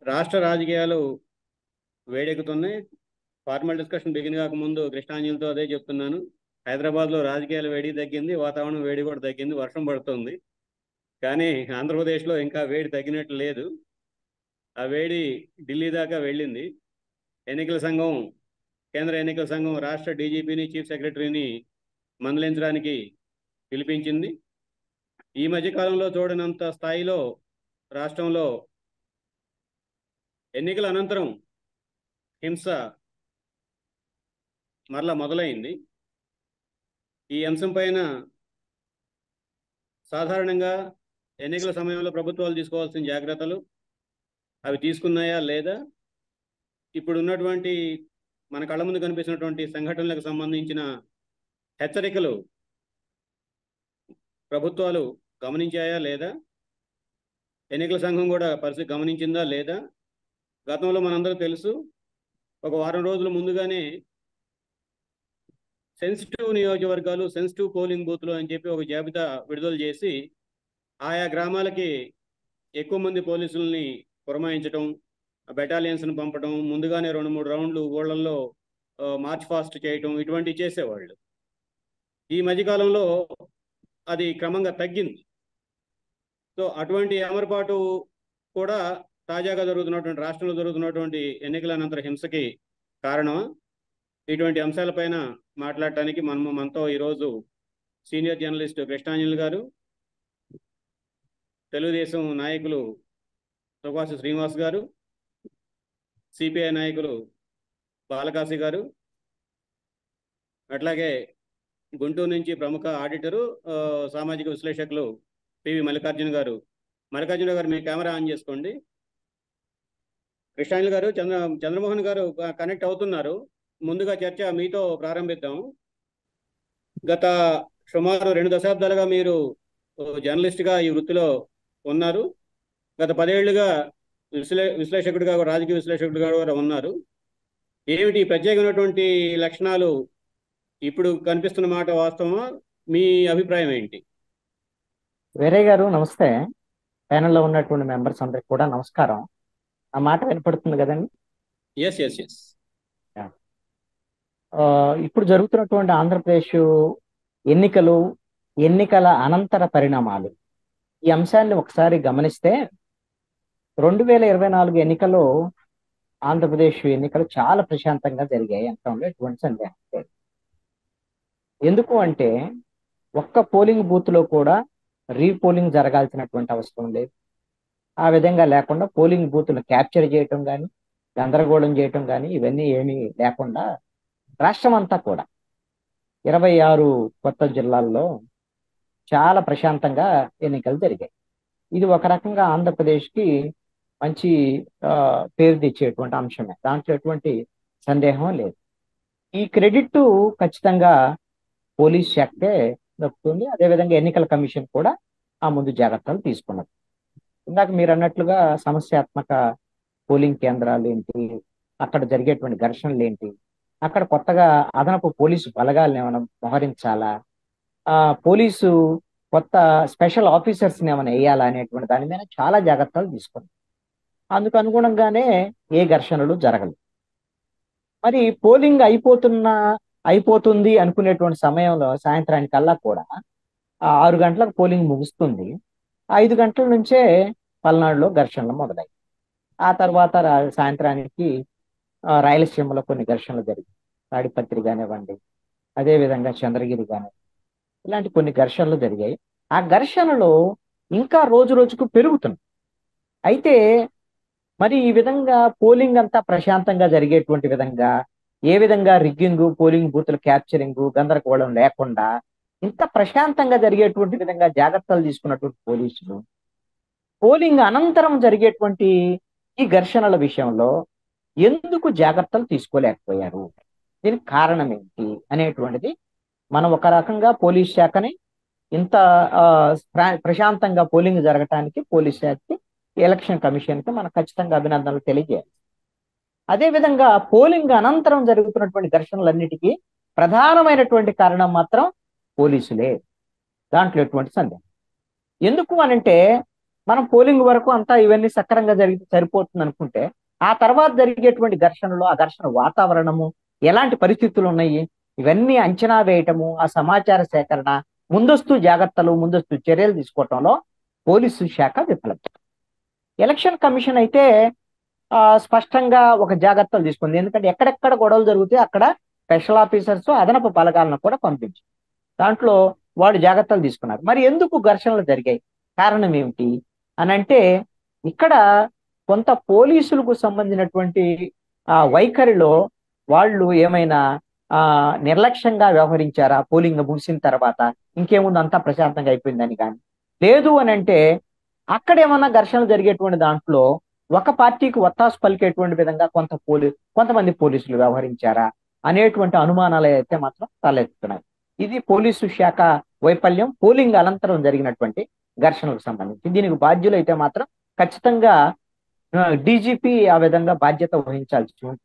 రాష్ట్ర రాజకీయాలు వేడెక్కుతున్నాయి. Formal discussion begin కాకముందు కృష్ణాంజలితో అదే చెప్తున్నాను. హైదరాబాద్లో రాజకీయాల వేడి తగ్గింది, వాతావరణం వేడి కూడా తగ్గింది, వర్షం పడుతుంది. కానీ ఆంధ్రప్రదేశ్లో ఇంకా వేడి తగ్గినట్లు లేదు. ఆ వేడి ఢిల్లీ దాకా వెళ్ళింది. ఎన్నికల సంఘం, కేంద్ర ఎన్నికల సంఘం రాష్ట్ర డీజీపీని, చీఫ్ సెక్రటరీని మందలించడానికి పిలిపించింది. ఈ మధ్యకాలంలో చూడనంత స్థాయిలో రాష్ట్రంలో ఎన్నికల అనంతరం హింస మరలా మొదలైంది. ఈ అంశం పైన సాధారణంగా ఎన్నికల సమయంలో ప్రభుత్వాలు తీసుకోవాల్సిన జాగ్రత్తలు అవి తీసుకున్నాయా లేదా, ఇప్పుడు ఉన్నటువంటి మన కళ్ళ ముందు కనిపిస్తున్నటువంటి సంఘటనలకు సంబంధించిన హెచ్చరికలు ప్రభుత్వాలు గమనించాయా లేదా, ఎన్నికల సంఘం కూడా పరిస్థితి గమనించిందా లేదా. గతంలో మనందరూ తెలుసు, ఒక వారం రోజుల ముందుగానే సెన్సిటివ్ నియోజకవర్గాలు, సెన్సిటివ్ పోలింగ్ బూత్లు అని చెప్పి ఒక జాబితా విడుదల చేసి ఆయా గ్రామాలకి ఎక్కువ మంది పోలీసుల్ని పురమాయించడం, బెటాలియన్స్ని పంపడం, ముందుగానే 2-3 రౌండ్లు ఊళ్ళల్లో మార్చ్ ఫాస్ట్ చేయటం, ఇటువంటివి చేసేవాళ్ళు. ఈ మధ్యకాలంలో అది క్రమంగా తగ్గింది. సో అటువంటి అమరుపాటు కూడా తాజాగా జరుగుతున్నటువంటి, రాష్ట్రంలో జరుగుతున్నటువంటి ఎన్నికల అనంతర హింసకి కారణమా? ఇటువంటి అంశాలపైన మాట్లాడటానికి మనతో ఈరోజు సీనియర్ జర్నలిస్ట్ కృష్ణాంజలి గారు, తెలుగుదేశం నాయకులు తుపాసి శ్రీనివాస్ గారు, సిపిఐ నాయకులు బాలకాశి గారు, అట్లాగే గుంటూరు నుంచి ప్రముఖ ఆడిటరు, సామాజిక విశ్లేషకులు పివి మల్లికార్జున గారు. మల్లికార్జున గారు, మీ కెమెరా ఆన్ చేసుకోండి. కృష్ణాంజలి గారు, చంద్రమోహన్ గారు కనెక్ట్ అవుతున్నారు. ముందుగా చర్చ మీతో ప్రారంభిద్దాం. గత సుమారు 2 దశాబ్దాలుగా మీరు జర్నలిస్ట్గా ఈ వృత్తిలో ఉన్నారు. గత 10 ఏళ్లుగా విశ్లేషకుడిగా, రాజకీయ విశ్లేషకుడిగా కూడా ఉన్నారు. ఏమిటి ప్రత్యేకమైనటువంటి లక్షణాలు ఇప్పుడు కనిపిస్తున్న మాట వాస్తవమా? మీ అభిప్రాయం ఏంటి? వీరయ్య గారు నమస్తే. ప్యానెల్లో ఉన్నటువంటి మెంబర్స్ అందరికి కూడా నమస్కారం. ఆ మాట వినపడుతుంది కదండి? Yes yes yes. ఇప్పుడు జరుగుతున్నటువంటి ఆంధ్రప్రదేశ్ ఎన్నికలు, ఎన్నికల అనంతర పరిణామాలు, ఈ అంశాన్ని ఒకసారి గమనిస్తే 2024 ఎన్నికల్లో ఆంధ్రప్రదేశ్ ఎన్నికలు చాలా ప్రశాంతంగా జరిగాయి అనడంలో ఎటువంటి సందేహం లేదు. ఎందుకు అంటే ఒక్క పోలింగ్ బూత్ లో కూడా రీపోలింగ్ జరగాల్సినటువంటి అవసరం లేదు. ఆ విధంగా లేకుండా పోలింగ్ బూత్లు క్యాప్చర్ చేయటం కానీ, గందరగోళం చేయటం కానీ ఇవన్నీ ఏమీ లేకుండా రాష్ట్రం అంతా కూడా 26 కొత్త జిల్లాల్లో చాలా ప్రశాంతంగా ఎన్నికలు జరిగాయి. ఇది ఒక రకంగా ఆంధ్రప్రదేశ్కి మంచి పేరు తెచ్చేటువంటి అంశమే, దాంట్లో ఎటువంటి సందేహం లేదు. ఈ క్రెడిట్ ఖచ్చితంగా పోలీస్ శాఖకే దక్కుతుంది. అదేవిధంగా ఎన్నికల కమిషన్ కూడా ఆ ముందు జాగ్రత్తలు తీసుకున్నది. ఇందాక మీరు అన్నట్లుగా సమస్యాత్మక పోలింగ్ కేంద్రాలు ఏంటి, అక్కడ జరిగేటువంటి ఘర్షణలు ఏంటి, అక్కడ కొత్తగా అదనపు పోలీసు బలగాలను ఏమైనా మోహరించాలా, పోలీసు కొత్త స్పెషల్ ఆఫీసర్స్ని ఏమైనా వేయాలా అనేటువంటి దాని మీద చాలా జాగ్రత్తలు తీసుకుంది. అందుకు అనుగుణంగానే ఏ ఘర్షణలు జరగలేదు. మరి పోలింగ్ అయిపోతుంది అనుకునేటువంటి సమయంలో సాయంత్రానికల్లా కూడా 6 గంటలకు పోలింగ్ ముగుస్తుంది. 5 గంటల నుంచే పల్నాడులో ఘర్షణలు మొదలయ్యాయి. ఆ తర్వాత సాయంత్రానికి రాయలసీమలో కొన్ని ఘర్షణలు జరిగాయి. తాడిపత్రి కానివ్వండి, అదేవిధంగా చంద్రగిరి కానివ్వండి, ఇలాంటి కొన్ని ఘర్షణలు జరిగాయి. ఆ ఘర్షణలు ఇంకా రోజు రోజుకు పెరుగుతున్నాయి. అయితే మరి ఈ విధంగా పోలింగ్ అంతా ప్రశాంతంగా జరిగేటువంటి విధంగా, ఏ విధంగా రిగ్గింగ్, పోలింగ్ బూత్ల క్యాప్చరింగ్, గందరగోళం లేకుండా ఇంత ప్రశాంతంగా జరిగేటువంటి విధంగా జాగ్రత్తలు తీసుకున్నటువంటి పోలీసులు పోలింగ్ అనంతరం జరిగేటువంటి ఈ ఘర్షణల విషయంలో ఎందుకు జాగ్రత్తలు తీసుకోలేకపోయారు, దీనికి కారణం ఏంటి అనేటువంటిది మనం ఒక రకంగా పోలీస్ శాఖని ఇంత ప్రశాంతంగా పోలింగ్ జరగటానికి పోలీస్ శాఖకి, ఎలక్షన్ కమిషన్కి మనం ఖచ్చితంగా అభినందనలు తెలియజేయాలి. అదేవిధంగా పోలింగ్ అనంతరం జరుగుతున్నటువంటి ఘర్షణలన్నిటికీ ప్రధానమైనటువంటి కారణం మాత్రం పోలీసులే, దాంట్లో ఎటువంటి సందేహం. ఎందుకు అనంటే మనం పోలింగ్ వరకు అంతా ఇవన్నీ సక్రంగా జరిగితే సరిపోతుంది అనుకుంటే ఆ తర్వాత జరిగేటువంటి ఘర్షణలు, ఆ ఘర్షణ వాతావరణము, ఎలాంటి పరిస్థితులు ఉన్నాయి, ఇవన్నీ అంచనా వేయటము, ఆ సమాచార సేకరణ, ముందస్తు జాగ్రత్తలు, ముందస్తు చర్యలు తీసుకోవటంలో పోలీసు శాఖ విఫలం. ఎలక్షన్ కమిషన్ అయితే స్పష్టంగా ఒక జాగ్రత్తలు తీసుకుంది. ఎందుకంటే ఎక్కడెక్కడ గొడవలు జరిగితే అక్కడ స్పెషల్ ఆఫీసర్స్, అదనపు బలగాలను కూడా పంపించారు. దాంట్లో వాళ్ళు జాగ్రత్తలు తీసుకున్నారు. మరి ఎందుకు ఘర్షణలు జరిగాయి, కారణం ఏమిటి అని అంటే, ఇక్కడ కొంత పోలీసులకు సంబంధించినటువంటి వైఖరిలో వాళ్ళు ఏమైనా నిర్లక్ష్యంగా వ్యవహరించారా పోలింగ్ ముగిసిన తర్వాత, ఇంకేముంది అంతా ప్రశాంతంగా అయిపోయిందని. కానీ లేదు అని అంటే అక్కడ ఏమన్నా ఘర్షణలు జరిగేటువంటి దాంట్లో ఒక పార్టీకి ఒత్తాసు పలికేటువంటి విధంగా కొంతమంది పోలీసులు వ్యవహరించారా అనేటువంటి అనుమానాలు అయితే మాత్రం తలెత్తుతున్నాయి. ఇది పోలీసు శాఖ వైఫల్యం, పోలింగ్ అనంతరం జరిగినటువంటి ఘర్షణలకు సంబంధించి. దీనికి బాధ్యులు అయితే మాత్రం ఖచ్చితంగా డీజీపీ ఆ విధంగా బాధ్యత వహించాల్సి ఉంది.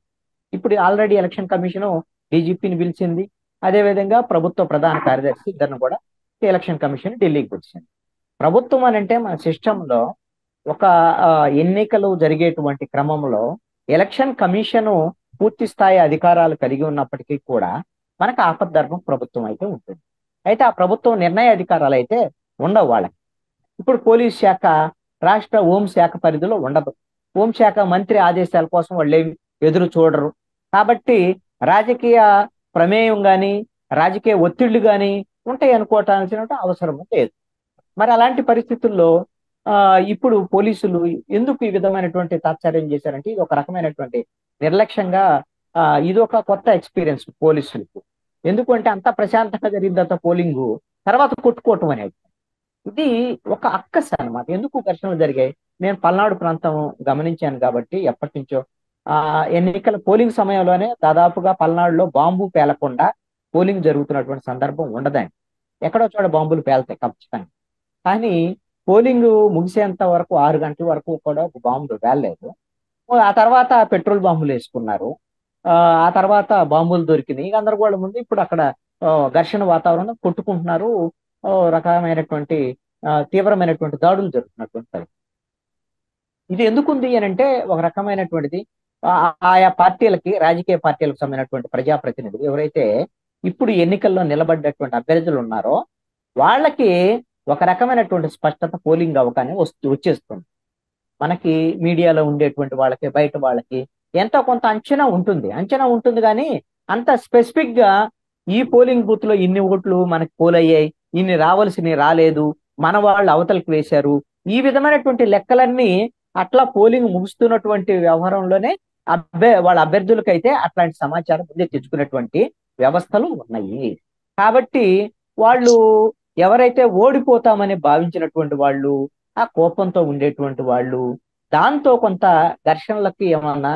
ఇప్పుడు ఆల్రెడీ ఎలక్షన్ కమిషన్ డీజీపీని పిలిచింది. అదేవిధంగా ప్రభుత్వ ప్రధాన కార్యదర్శి ఇద్దరిని కూడా ఎలక్షన్ కమిషన్ ఢిల్లీకి వచ్చింది. ప్రభుత్వం అని అంటే మన సిస్టంలో ఒక ఎన్నికలు జరిగేటువంటి క్రమంలో ఎలక్షన్ కమిషన్ పూర్తి స్థాయి అధికారాలు కలిగి ఉన్నప్పటికీ కూడా మనకు ఆపద్ధర్మం ప్రభుత్వం అయితే ఉంటుంది. అయితే ఆ ప్రభుత్వం నిర్ణయ అధికారాలు అయితే ఉండవు వాళ్ళకి. ఇప్పుడు పోలీస్ శాఖ రాష్ట్ర హోంశాఖ పరిధిలో ఉండదు. హోంశాఖ మంత్రి ఆదేశాల కోసం వాళ్ళు ఎదురు చూడరు. కాబట్టి రాజకీయ ప్రమేయం కానీ రాజకీయ ఒత్తిళ్లు కానీ ఉంటాయి అనుకోవటాల్సిన అవసరం లేదు. మరి అలాంటి పరిస్థితుల్లో ఇప్పుడు పోలీసులు ఎందుకు ఈ విధమైనటువంటి తాత్సార్యం చేశారంటే, ఇది ఒక రకమైనటువంటి నిర్లక్ష్యంగా, ఇది ఒక కొత్త ఎక్స్పీరియన్స్ పోలీసులకు. ఎందుకంటే అంత ప్రశాంతంగా జరిగిందంత పోలింగు తర్వాత కొట్టుకోవటం అనేది ఇది ఒక అక్కస్ అనమాట. ఎందుకు ఘర్షణలు జరిగాయి, నేను పల్నాడు ప్రాంతం గమనించాను కాబట్టి ఎప్పటి నుంచో ఎన్నికల పోలింగ్ సమయంలోనే దాదాపుగా పల్నాడులో బాంబు పేలకుండా పోలింగ్ జరుగుతున్నటువంటి సందర్భం ఉండదండి. ఎక్కడో చోట బాంబులు పేలుతాయి ఖచ్చితంగా. కానీ పోలింగ్ ముగిసేంత వరకు 6 గంటల వరకు కూడా బాంబులు పేలలేదు. ఆ తర్వాత పెట్రోల్ బాంబులు వేసుకున్నారు. ఆ తర్వాత బాంబులు దొరికినాయి, గందరగోళం ఉంది. ఇప్పుడు అక్కడ ఘర్షణ వాతావరణం, కొట్టుకుంటున్నారు, రకమైనటువంటి తీవ్రమైనటువంటి దాడులు జరుగుతున్నటువంటి పరిస్థితి. ఇది ఎందుకుంది అని అంటే, ఒక రకమైనటువంటిది ఆయా పార్టీలకి, రాజకీయ పార్టీలకు సంబంధించినటువంటి ప్రజాప్రతినిధులు ఎవరైతే ఇప్పుడు ఎన్నికల్లో నిలబడ్డటువంటి అభ్యర్థులు ఉన్నారో వాళ్ళకి ఒక రకమైనటువంటి స్పష్టత పోలింగ్ అవగానే వచ్చేస్తుంది. మనకి మీడియాలో ఉండేటువంటి వాళ్ళకి, బయట వాళ్ళకి ఎంతో కొంత అంచనా ఉంటుంది కానీ అంత స్పెసిఫిక్ గా ఈ పోలింగ్ బూత్ లో ఇన్ని ఓట్లు మనకి పోలయ్యాయి, ఇన్ని రావాల్సినవి రాలేదు, మన వాళ్ళు అవతలకి వేశారు, ఈ విధమైనటువంటి లెక్కలన్నీ అట్లా పోలింగ్ ముగుస్తున్నటువంటి వ్యవహారంలోనే వాళ్ళ అభ్యర్థులకైతే అట్లాంటి సమాచారం ముందే తెచ్చుకున్నటువంటి వ్యవస్థలు ఉన్నాయి. కాబట్టి వాళ్ళు ఎవరైతే ఓడిపోతామని భావించినటువంటి వాళ్ళు, ఆ కోపంతో ఉండేటువంటి వాళ్ళు, దాంతో కొంత ఘర్షణలకి ఏమన్నా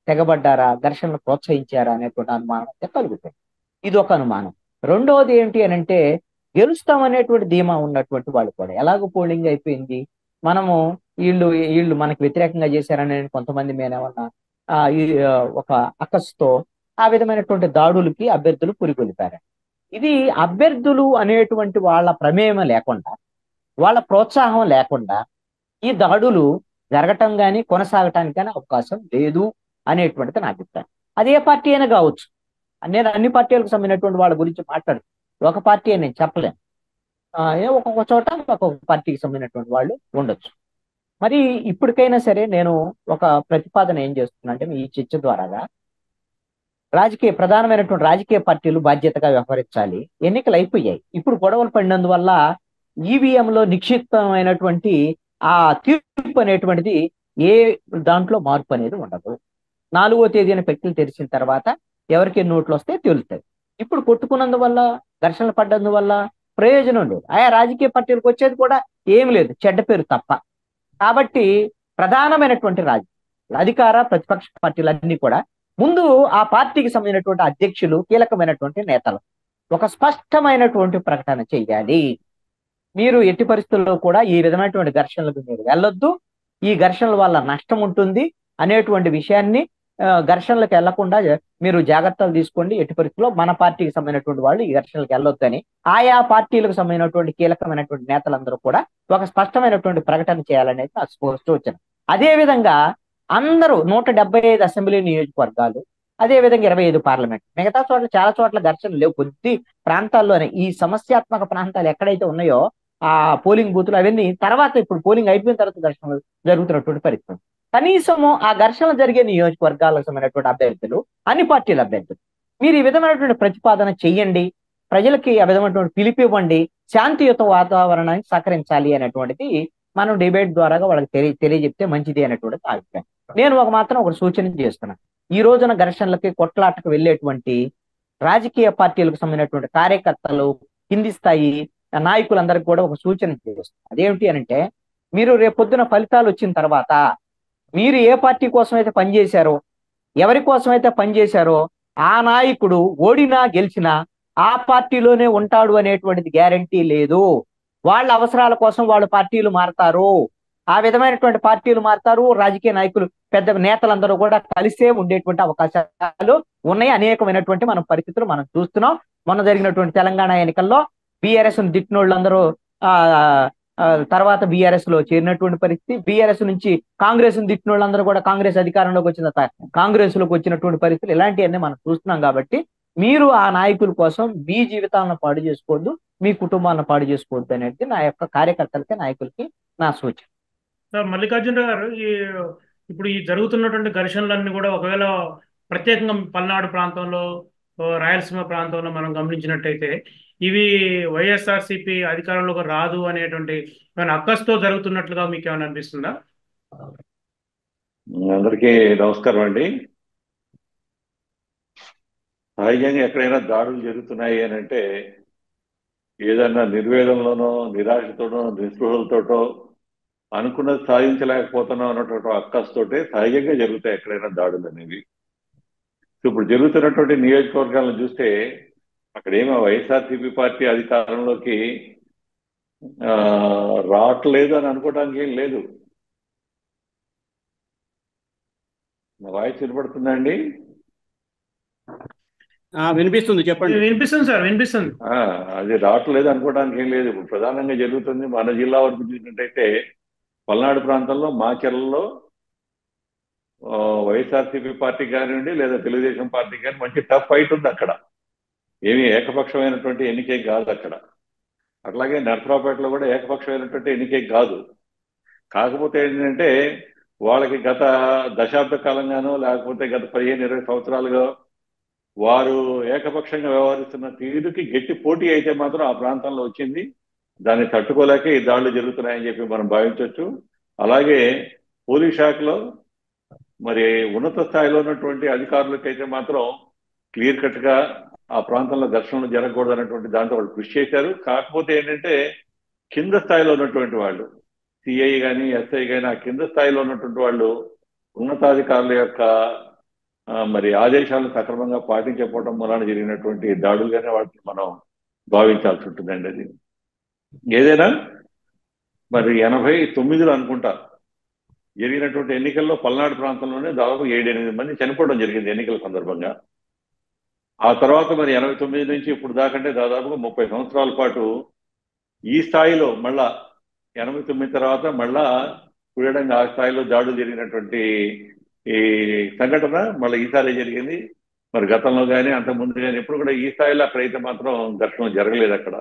తెగబడ్డారా, ఘర్షణలు ప్రోత్సహించారా అనేటువంటి అనుమానం అయితే కలుగుతుంది. ఇది ఒక అనుమానం. రెండవది ఏంటి అని అంటే, గెలుస్తామనేటువంటి ధీమా ఉన్నటువంటి వాళ్ళు కూడా, ఎలాగో పోలింగ్ అయిపోయింది, మనము వీళ్ళు మనకు వ్యతిరేకంగా చేశారని కొంతమంది మేనేమన్నా ఒక అక్కస్తో ఆ విధమైనటువంటి దాడులకి అభ్యర్థులు పురికొల్పారు. ఇది అభ్యర్థులు అనేటువంటి వాళ్ళ ప్రమేయం లేకుండా, వాళ్ళ ప్రోత్సాహం లేకుండా ఈ దాడులు జరగటం కానీ కొనసాగటానికి కానీ అవకాశం లేదు అనేటువంటిది నా అభిప్రాయం. అది ఏ పార్టీ అయినా కావచ్చు. నేను అన్ని పార్టీలకు సంబంధించినటువంటి వాళ్ళ గురించి మాట్లాడు, ఒక పార్టీ అని నేను చెప్పలేను. ఒక్కొక్క చోట ఒక్కొక్క పార్టీకి సంబంధించినటువంటి వాళ్ళు ఉండొచ్చు. మరి ఇప్పటికైనా సరే నేను ఒక ప్రతిపాదన ఏం చేస్తున్నా అంటే, ఈ చర్చ ద్వారాగా ప్రధానమైనటువంటి రాజకీయ పార్టీలు బాధ్యతగా వ్యవహరించాలి. ఎన్నికలు అయిపోయాయి, ఇప్పుడు గొడవలు పడినందువల్ల ఈవీఎంలో నిక్షిప్తమైనటువంటి ఆ తీర్పు అనేటువంటిది ఏ దాంట్లో మార్పు అనేది ఉండదు. 4వ తేదీన పెట్టెలు తెరిచిన తర్వాత ఎవరికి నోట్లు వస్తే తెలుస్తాయి. ఇప్పుడు కొట్టుకున్నందువల్ల, ఘర్షణలు పడ్డందువల్ల ప్రయోజనం లేదు. ఆయా రాజకీయ పార్టీలకు వచ్చేది కూడా ఏమి లేదు, చెడ్డ పేరు తప్ప. కాబట్టి ప్రధానమైనటువంటి అధికార ప్రతిపక్ష పార్టీలన్నీ కూడా ముందు ఆ పార్టీకి సంబంధించినటువంటి అధ్యక్షులు, కీలకమైనటువంటి నేతలు ఒక స్పష్టమైనటువంటి ప్రకటన చెయ్యాలి. మీరు ఎట్టి పరిస్థితుల్లో కూడా ఈ విధమైనటువంటి ఘర్షణలకు మీరు వెళ్ళొద్దు, ఈ ఘర్షణల వల్ల నష్టం ఉంటుంది అనేటువంటి విషయాన్ని ఘర్షణలకు వెళ్లకుండా మీరు జాగ్రత్తలు తీసుకోండి, ఎట్టి పరిస్థితుల్లో మన పార్టీకి సంబంధించినటువంటి వాళ్ళు ఈ ఘర్షణలకు వెళ్ళొద్దని ఆయా పార్టీలకు సంబంధించినటువంటి కీలకమైనటువంటి నేతలందరూ కూడా ఒక స్పష్టమైనటువంటి ప్రకటన చేయాలనేది నాకు సూచన. అదే విధంగా అందరూ 175 అసెంబ్లీ నియోజకవర్గాలు, అదే విధంగా 25 పార్లమెంట్, మిగతా చోట్ల చాలా చోట్ల ఘర్షణలు లేవు. కొద్ది ప్రాంతాల్లోనే ఈ సమస్యాత్మక ప్రాంతాలు ఎక్కడైతే ఉన్నాయో ఆ పోలింగ్ బూతులు అవన్నీ తర్వాత, ఇప్పుడు పోలింగ్ అయిపోయిన తర్వాత ఘర్షణలు జరుగుతున్నటువంటి పరిస్థితి. కనీసము ఆ ఘర్షణలు జరిగే నియోజకవర్గాలకు సంబంధించినటువంటి అభ్యర్థులు, అన్ని పార్టీల అభ్యర్థులు, మీరు ఈ విధమైనటువంటి ప్రతిపాదన చెయ్యండి, ప్రజలకి ఆ విధమైనటువంటి పిలుపు ఇవ్వండి, శాంతియుత వాతావరణానికి సహకరించాలి అనేటువంటిది మనం డిబేట్ ద్వారా వాళ్ళకి తెలియజెప్తే మంచిది అనేటువంటిది నా అభిప్రాయం. నేను ఒక సూచన చేస్తున్నాను. ఈ రోజున ఘర్షణలకి కొట్లాటకు వెళ్ళేటువంటి రాజకీయ పార్టీలకు సంబంధించినటువంటి కార్యకర్తలు, కింది స్థాయి నాయకులందరికీ కూడా ఒక సూచన చేస్తున్నాను. అదేమిటి అంటే, మీరు రేపొద్దున ఫలితాలు వచ్చిన తర్వాత మీరు ఏ పార్టీ కోసం అయితే పనిచేశారో, ఎవరి కోసం అయితే పనిచేశారో ఆ నాయకుడు ఓడినా గెలిచినా ఆ పార్టీలోనే ఉంటాడు అనేటువంటిది గ్యారంటీ లేదు. వాళ్ళ అవసరాల కోసం వాళ్ళు పార్టీలు మారతారు, ఆ విధమైనటువంటి పార్టీలు మారతారు. రాజకీయ నాయకులు, పెద్ద నేతలందరూ కూడా కలిసే ఉండేటువంటి అవకాశాలు ఉన్నాయి. అనేకమైనటువంటి పరిస్థితులు మనం చూస్తున్నాం. మొన్న జరిగినటువంటి తెలంగాణ ఎన్నికల్లో బీఆర్ఎస్ ను తిట్టినోళ్ళందరూ తర్వాత బీఆర్ఎస్ లో చేరినటువంటి పరిస్థితి, బీఆర్ఎస్ నుంచి కాంగ్రెస్ ను తిట్టిన వాళ్ళందరూ కూడా కాంగ్రెస్ అధికారంలోకి వచ్చిన కాంగ్రెస్ లోకి వచ్చినటువంటి పరిస్థితులు ఇలాంటివన్నీ మనం చూస్తున్నాం. కాబట్టి మీరు ఆ నాయకుల కోసం మీ జీవితాలను పాడు చేసుకోవద్దు, మీ కుటుంబాలను పాడు చేసుకోవద్దు అనేది నా యొక్క కార్యకర్తలకి, నాయకులకి నా సూచన. సార్ మల్లికార్జున గారు, ఇప్పుడు ఈ జరుగుతున్నటువంటి ఘర్షణలన్నీ కూడా ఒకవేళ ప్రత్యేకంగా పల్నాడు ప్రాంతంలో, రాయలసీమ ప్రాంతంలో మనం గమనించినట్టయితే ఇవి వైఎస్ఆర్సీపీ అధికారంలోకి రాదు అనేటువంటి ఏమైనా అక్కస్తో జరుగుతున్నట్లుగా మీకు ఏమైనా అనిపిస్తుందా? అందరికీ నమస్కారం అండి. సహజంగా ఎక్కడైనా దాడులు జరుగుతున్నాయి అని అంటే ఏదన్నా నిర్వేదంలోనో, నిరాశతోనో, నిస్పృహలతోటో అనుకున్నది సాధించలేకపోతున్నాం అన్నటువంటి అక్కస్తోటే సహజంగా జరుగుతాయి ఎక్కడైనా దాడులు అనేవి. ఇప్పుడు జరుగుతున్నటువంటి నియోజకవర్గాలను చూస్తే అక్కడేమో వైఎస్ఆర్సీపీ పార్టీ అధికారంలోకి రావట్లేదు అని అనుకోవడానికి ఏం లేదు. నా వాయిస్ వినపడుతుందండి? వినిపిస్తుంది, చెప్పండి. వినిపిస్తుంది సార్, వినిపిస్తుంది. అది రావట్లేదు అనుకోవడానికి ఏం లేదు. ఇప్పుడు ప్రధానంగా జరుగుతుంది మన జిల్లా వరకు చూసినట్టయితే పల్నాడు ప్రాంతంలో మాచర్లలో వైఎస్ఆర్సీపీ పార్టీ కానివ్వండి లేదా తెలుగుదేశం పార్టీ కానీ మంచి టఫ్ ఫైట్ ఉంది అక్కడ. ఏమీ ఏకపక్షమైనటువంటి ఎన్నికే కాదు అక్కడ. అట్లాగే నర్సరావుపేటలో కూడా ఏకపక్షమైనటువంటి ఎన్నికే కాదు. కాకపోతే ఏంటంటే వాళ్ళకి గత దశాబ్ద కాలంగానో లేకపోతే గత 15-20 సంవత్సరాలుగా వారు ఏకపక్షంగా వ్యవహరిస్తున్న తీరుకి గట్టి పోటీ అయితే మాత్రం ఆ ప్రాంతంలో వచ్చింది. దాన్ని తట్టుకోలేక ఈ దాడులు జరుగుతున్నాయని చెప్పి మనం భావించవచ్చు. అలాగే పోలీస్ శాఖలో మరి ఉన్నత స్థాయిలో ఉన్నటువంటి అధికారులకైతే మాత్రం క్లియర్ కట్ గా ఆ ప్రాంతంలో ఘర్షణలు జరగకూడదు అన్నటువంటి దాంతో వాళ్ళు కృషి చేశారు. కాకపోతే ఏంటంటే కింద స్థాయిలో ఉన్నటువంటి వాళ్ళు, సిఐ కానీ ఎస్ఐ కానీ, ఆ కింద స్థాయిలో ఉన్నటువంటి వాళ్ళు ఉన్నతాధికారుల యొక్క మరి ఆదేశాలను సక్రమంగా పాటించకపోవడం వలన జరిగినటువంటి దాడులుగానే వాటిని మనం భావించాల్సి ఉంటుందండి. అది ఏదైనా మరి 89లో అనుకుంటా జరిగినటువంటి ఎన్నికల్లో పల్నాడు ప్రాంతంలోనే దాదాపు 7-8 మంది చనిపోవడం జరిగింది ఎన్నికల సందర్భంగా. ఆ తర్వాత మరి 89 నుంచి ఇప్పుడు దాకంటే దాదాపుగా 30 సంవత్సరాల పాటు ఈ స్థాయిలో మళ్ళా 89 తర్వాత మళ్ళా చూడడంగా ఆ స్థాయిలో దాడులు జరిగినటువంటి ఈ సంఘటన మళ్ళీ ఈసారి జరిగింది. మరి గతంలో కానీ అంతకుముందు కానీ ఎప్పుడు కూడా ఈ స్థాయిలో అక్కడైతే మాత్రం ఘర్షణ జరగలేదు అక్కడ.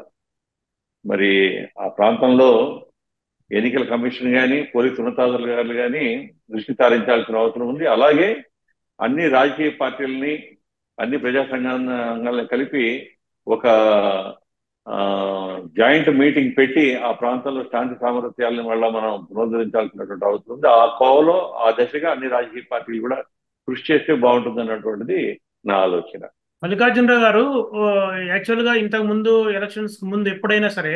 మరి ఆ ప్రాంతంలో ఎన్నికల కమిషన్ కానీ పోలీసు ఉన్నతాధికారులు కానీ దృష్టి సారించాల్సిన అవసరం ఉంది. అలాగే అన్ని రాజకీయ పార్టీలని, అన్ని ప్రజా సంఘాలను కలిపి ఒక జాయింట్ మీటింగ్ పెట్టి ఆ ప్రాంతంలో శాంతి సామరస్యాలను వల్ల మనం పునరుద్ధరించాల్సినటువంటి అవసరం ఉంది. ఆ కోవలో ఆ దశగా అన్ని రాజకీయ పార్టీలు కూడా కృషి చేస్తే బాగుంటుంది అన్నటువంటిది నా ఆలోచన. మల్లికార్జునరావు గారు, యాక్చువల్గా ఇంతకు ముందు ఎలక్షన్స్ ముందు ఎప్పుడైనా సరే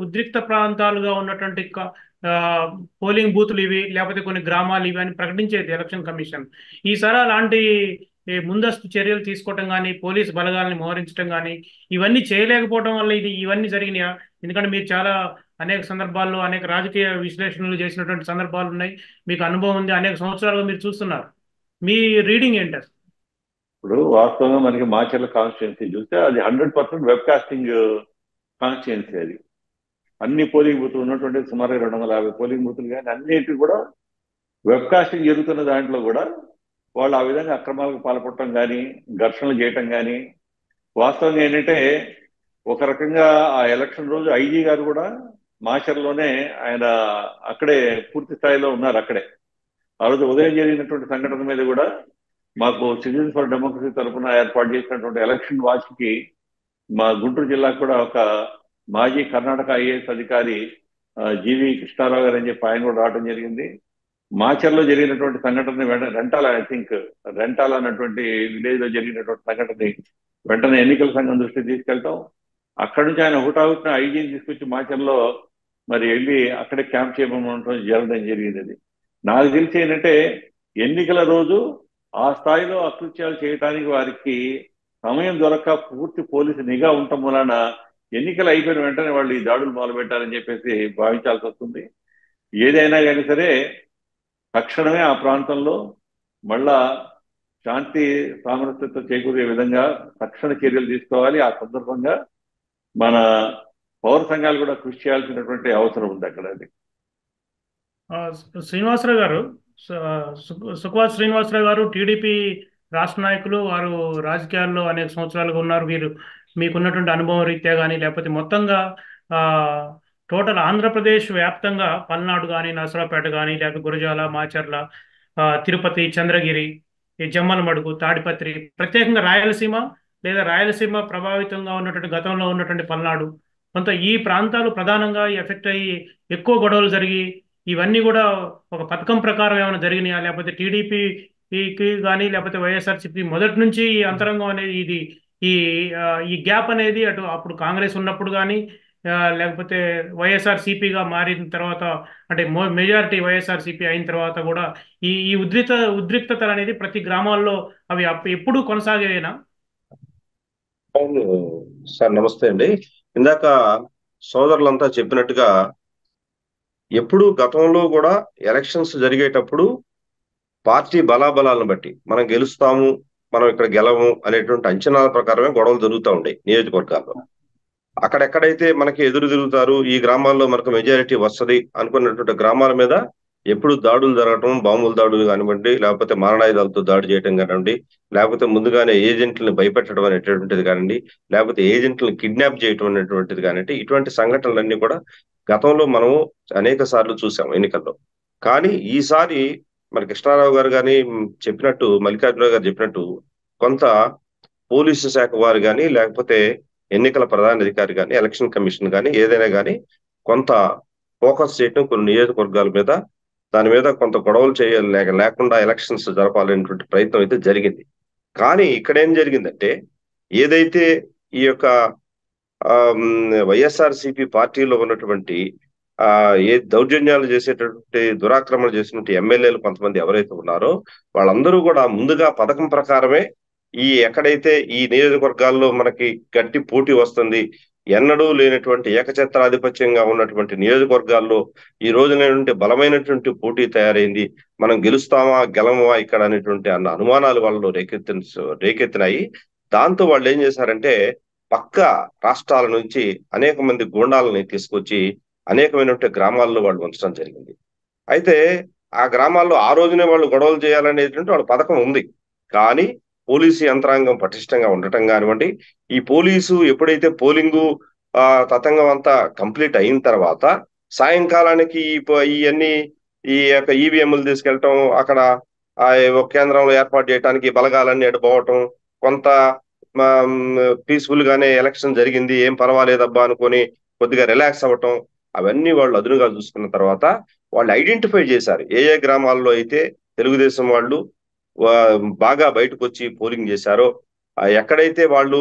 ఉద్రిక్త ప్రాంతాలుగా ఉన్నటువంటి పోలింగ్ బూతులు ఇవి, లేకపోతే కొన్ని గ్రామాలు ఇవి అని ప్రకటించేది ఎలక్షన్ కమిషన్. ఈసారి అలాంటి ఈ ముందస్తు చర్యలు తీసుకోవటం కానీ, పోలీసు బలగాల్ని మోహరించడం కానీ, ఇవన్నీ చేయలేకపోవడం వల్ల ఇవన్నీ జరిగినాయా? ఎందుకంటే మీరు చాలా అనేక సందర్భాల్లో అనేక రాజకీయ విశ్లేషణలు చేసినటువంటి సందర్భాలు ఉన్నాయి, మీకు అనుభవం ఉంది, అనేక సంవత్సరాలుగా మీరు చూస్తున్నారు. మీ రీడింగ్ ఏంటి అసలు? ఇప్పుడు వాస్తవంగా మనకి మాచర్ల కాన్స్టిట్యున్సీ చూస్తే అది 100% వెబ్ కాస్టింగ్ కాన్స్టిట్యున్సీ. అది అన్ని పోలింగ్ బూతులు ఉన్నటువంటి సుమారు 250 పోలింగ్ బూతులు కానీ అన్నిటి కూడా వెబ్ కాస్టింగ్ జరుగుతున్న దాంట్లో కూడా వాళ్ళు ఆ విధంగా అక్రమాలకు పాల్పడటం కానీ, ఘర్షణలు చేయటం కానీ, వాస్తవంగా ఏంటంటే ఒక రకంగా ఆ ఎలక్షన్ రోజు ఐజీ గారు కూడా మాచర్లోనే ఆయన అక్కడే పూర్తి స్థాయిలో ఉన్నారు. అక్కడే ఆ రోజు ఉదయం జరిగినటువంటి సంఘటన మీద కూడా మాకు సిటిజన్స్ ఫర్ డెమోక్రసీ తరఫున ఏర్పాటు చేసినటువంటి ఎలక్షన్ వాచ్ కి మా గుంటూరు జిల్లాకు కూడా ఒక మాజీ కర్ణాటక ఐఏఎస్ అధికారి జీవి కృష్ణారావు గారు అని చెప్పి ఆయన కూడా రావడం జరిగింది. మాచర్లో జరిగినటువంటి సంఘటన రెంటాల, ఐ థింక్ రెంటాల అన్నటువంటి విలేజ్ లో జరిగినటువంటి సంఘటనని వెంటనే ఎన్నికల సంఘం దృష్టికి తీసుకెళ్తాం. అక్కడి నుంచి ఆయన హుటాహుటిన ఐజీని తీసుకొచ్చి మాచర్లో మరి వెళ్ళి అక్కడే క్యాంప్ చేయమని జరగడం జరిగింది. అది నాకు తెలిసి ఏంటంటే ఎన్నికల రోజు ఆ స్థాయిలో అకృత్యాలు చేయడానికి వారికి సమయం దొరక్క పూర్తి పోలీసు నిఘా ఉండటం వలన ఎన్నికలు అయిపోయిన వెంటనే వాళ్ళు ఈ దాడులు మొదలుపెట్టారని చెప్పేసి భావించాల్సి వస్తుంది. ఏదైనా కానీ సరే తక్షణమే ఆ ప్రాంతంలో మళ్ళా శాంతి సామరస్యత చేకూరే విధంగా తక్షణ చర్యలు తీసుకోవాలి. ఆ సందర్భంగా మన పౌర సంఘాలు కూడా కృషి చేయాల్సినటువంటి అవసరం ఉంది అక్కడ. అది శ్రీనివాసరావు గారు, సుఖవాస్ శ్రీనివాసరావు గారు టీడీపీ రాష్ట్ర నాయకులు, వారు రాజకీయాల్లో అనేక సంవత్సరాలుగా ఉన్నారు. మీరు మీకున్నటువంటి అనుభవం రీత్యా కానీ, లేకపోతే మొత్తంగా టోటల్ ఆంధ్రప్రదేశ్ వ్యాప్తంగా పల్నాడు కానీ, నరసరావుపేట కానీ, లేకపోతే గురజాల, మాచర్ల, తిరుపతి, చంద్రగిరి, ఈ జమ్మలమడుగు, తాడిపత్రి, ప్రత్యేకంగా రాయలసీమ లేదా రాయలసీమ ప్రభావితంగా ఉన్నటువంటి గతంలో ఉన్నటువంటి పల్నాడు, కొంత ఈ ప్రాంతాలు ప్రధానంగా ఎఫెక్ట్ అయ్యి ఎక్కువ గొడవలు జరిగి ఇవన్నీ కూడా ఒక పథకం ప్రకారం ఏమైనా జరిగినాయా, లేకపోతే టీడీపీకి కానీ లేకపోతే వైఎస్ఆర్సీపీ మొదటి నుంచి ఈ అంతరంగం అనేది ఈ ఈ గ్యాప్ అనేది అప్పుడు కాంగ్రెస్ ఉన్నప్పుడు కానీ లేకపోతే వైఎస్ఆర్సీపీగా మారిన తర్వాత, అంటే మెజారిటీ వైఎస్ఆర్సీపీ అయిన తర్వాత కూడా ఈ ఉద్రిక్తతలు అనేది ప్రతి గ్రామాల్లో అవి ఎప్పుడు కొనసాగేనా? సార్ నమస్తే అండి. ఇందాక సోదరులంతా చెప్పినట్టుగా ఎప్పుడు గతంలో కూడా ఎలక్షన్స్ జరిగేటప్పుడు పార్టీ బలాబలాలను బట్టి మనం గెలుస్తాము, మనం ఇక్కడ గెలము అనేటువంటి అంచనాల ప్రకారమే గొడవలు జరుగుతూ ఉంటాయి నియోజకవర్గాల్లో. అక్కడెక్కడైతే మనకి ఎదురు తిరుగుతారు, ఈ గ్రామాల్లో మనకు మెజారిటీ వస్తుంది అనుకున్నటువంటి గ్రామాల మీద ఎప్పుడు దాడులు జరగటం, బాంబుల దాడులు కానివ్వండి, లేకపోతే మారణాయుధాలతో దాడి చేయడం కానివ్వండి, లేకపోతే ముందుగానే ఏజెంట్లను భయపెట్టడం అనేటువంటిది కానివ్వండి, లేకపోతే ఏజెంట్లను కిడ్నాప్ చేయడం అనేటువంటిది కానివ్వండి, ఇటువంటి సంఘటనలన్నీ కూడా గతంలో మనము అనేక సార్లు చూసాం ఎన్నికల్లో. కానీ ఈసారి మరి కృష్ణారావు గారు కానీ చెప్పినట్టు, మల్లికార్జున గారు చెప్పినట్టు, కొంత పోలీసు శాఖ వారు కానీ లేకపోతే ఎన్నికల ప్రధాన అధికారి కానీ ఎలక్షన్ కమిషన్ కానీ ఏదైనా కానీ కొంత ఫోకస్ చేయటం కొన్ని నియోజకవర్గాల మీద, దాని మీద కొంత గొడవలు చేయాలి లేకుండా ఎలక్షన్స్ జరపాలనేటువంటి ప్రయత్నం అయితే జరిగింది. కానీ ఇక్కడ ఏం జరిగిందంటే, ఏదైతే ఈ యొక్క వైఎస్ఆర్సీపీ పార్టీలో ఉన్నటువంటి ఏ దౌర్జన్యాలు చేసేటటువంటి, దురాక్రమణలు చేసినటువంటి ఎమ్మెల్యేలు కొంతమంది ఎవరైతే ఉన్నారో వాళ్ళందరూ కూడా ముందుగా పథకం ప్రకారమే ఎక్కడైతే ఈ నియోజకవర్గాల్లో మనకి గట్టి పోటీ వస్తుంది, ఎన్నడూ లేనటువంటి ఏకఛత్రాధిపత్యంగా ఉన్నటువంటి నియోజకవర్గాల్లో ఈ రోజునటువంటి బలమైనటువంటి పోటీ తయారైంది, మనం గెలుస్తామా గెలమా ఇక్కడ అనేటువంటి అన్న అనుమానాలు వాళ్ళలో రేకెత్తినాయి. దాంతో వాళ్ళు ఏం చేశారంటే పక్క రాష్ట్రాల నుంచి అనేక మంది గూండాలని తీసుకొచ్చి అనేకమైనటువంటి గ్రామాల్లో వాళ్ళు ఉంచడం జరిగింది. అయితే ఆ గ్రామాల్లో ఆ రోజునే వాళ్ళు గొడవలు చేయాలనేటువంటి వాళ్ళ పథకం ఉంది. కానీ పోలీసు యంత్రాంగం పటిష్టంగా ఉండటం కానివ్వండి, ఈ పోలీసు ఎప్పుడైతే పోలింగు తతంగం అంతా కంప్లీట్ అయిన తర్వాత సాయంకాలానికి ఇవన్నీ ఈ యొక్క ఈవీఎంలు తీసుకెళ్ళటం, అక్కడ ఒక కేంద్రంలో ఏర్పాటు చేయడానికి బలగాలన్నీ అడ్డుపోవటం, కొంత పీస్ఫుల్ గానే ఎలక్షన్ జరిగింది, ఏం పర్వాలేదబ్బా అనుకొని కొద్దిగా రిలాక్స్ అవ్వటం, అవన్నీ వాళ్ళు అదునుగా చూసుకున్న తర్వాత వాళ్ళు ఐడెంటిఫై చేశారు ఏ గ్రామాల్లో అయితే తెలుగుదేశం వాళ్ళు బాగా బయటకు వచ్చి పోలింగ్ చేశారో, ఎక్కడైతే వాళ్ళు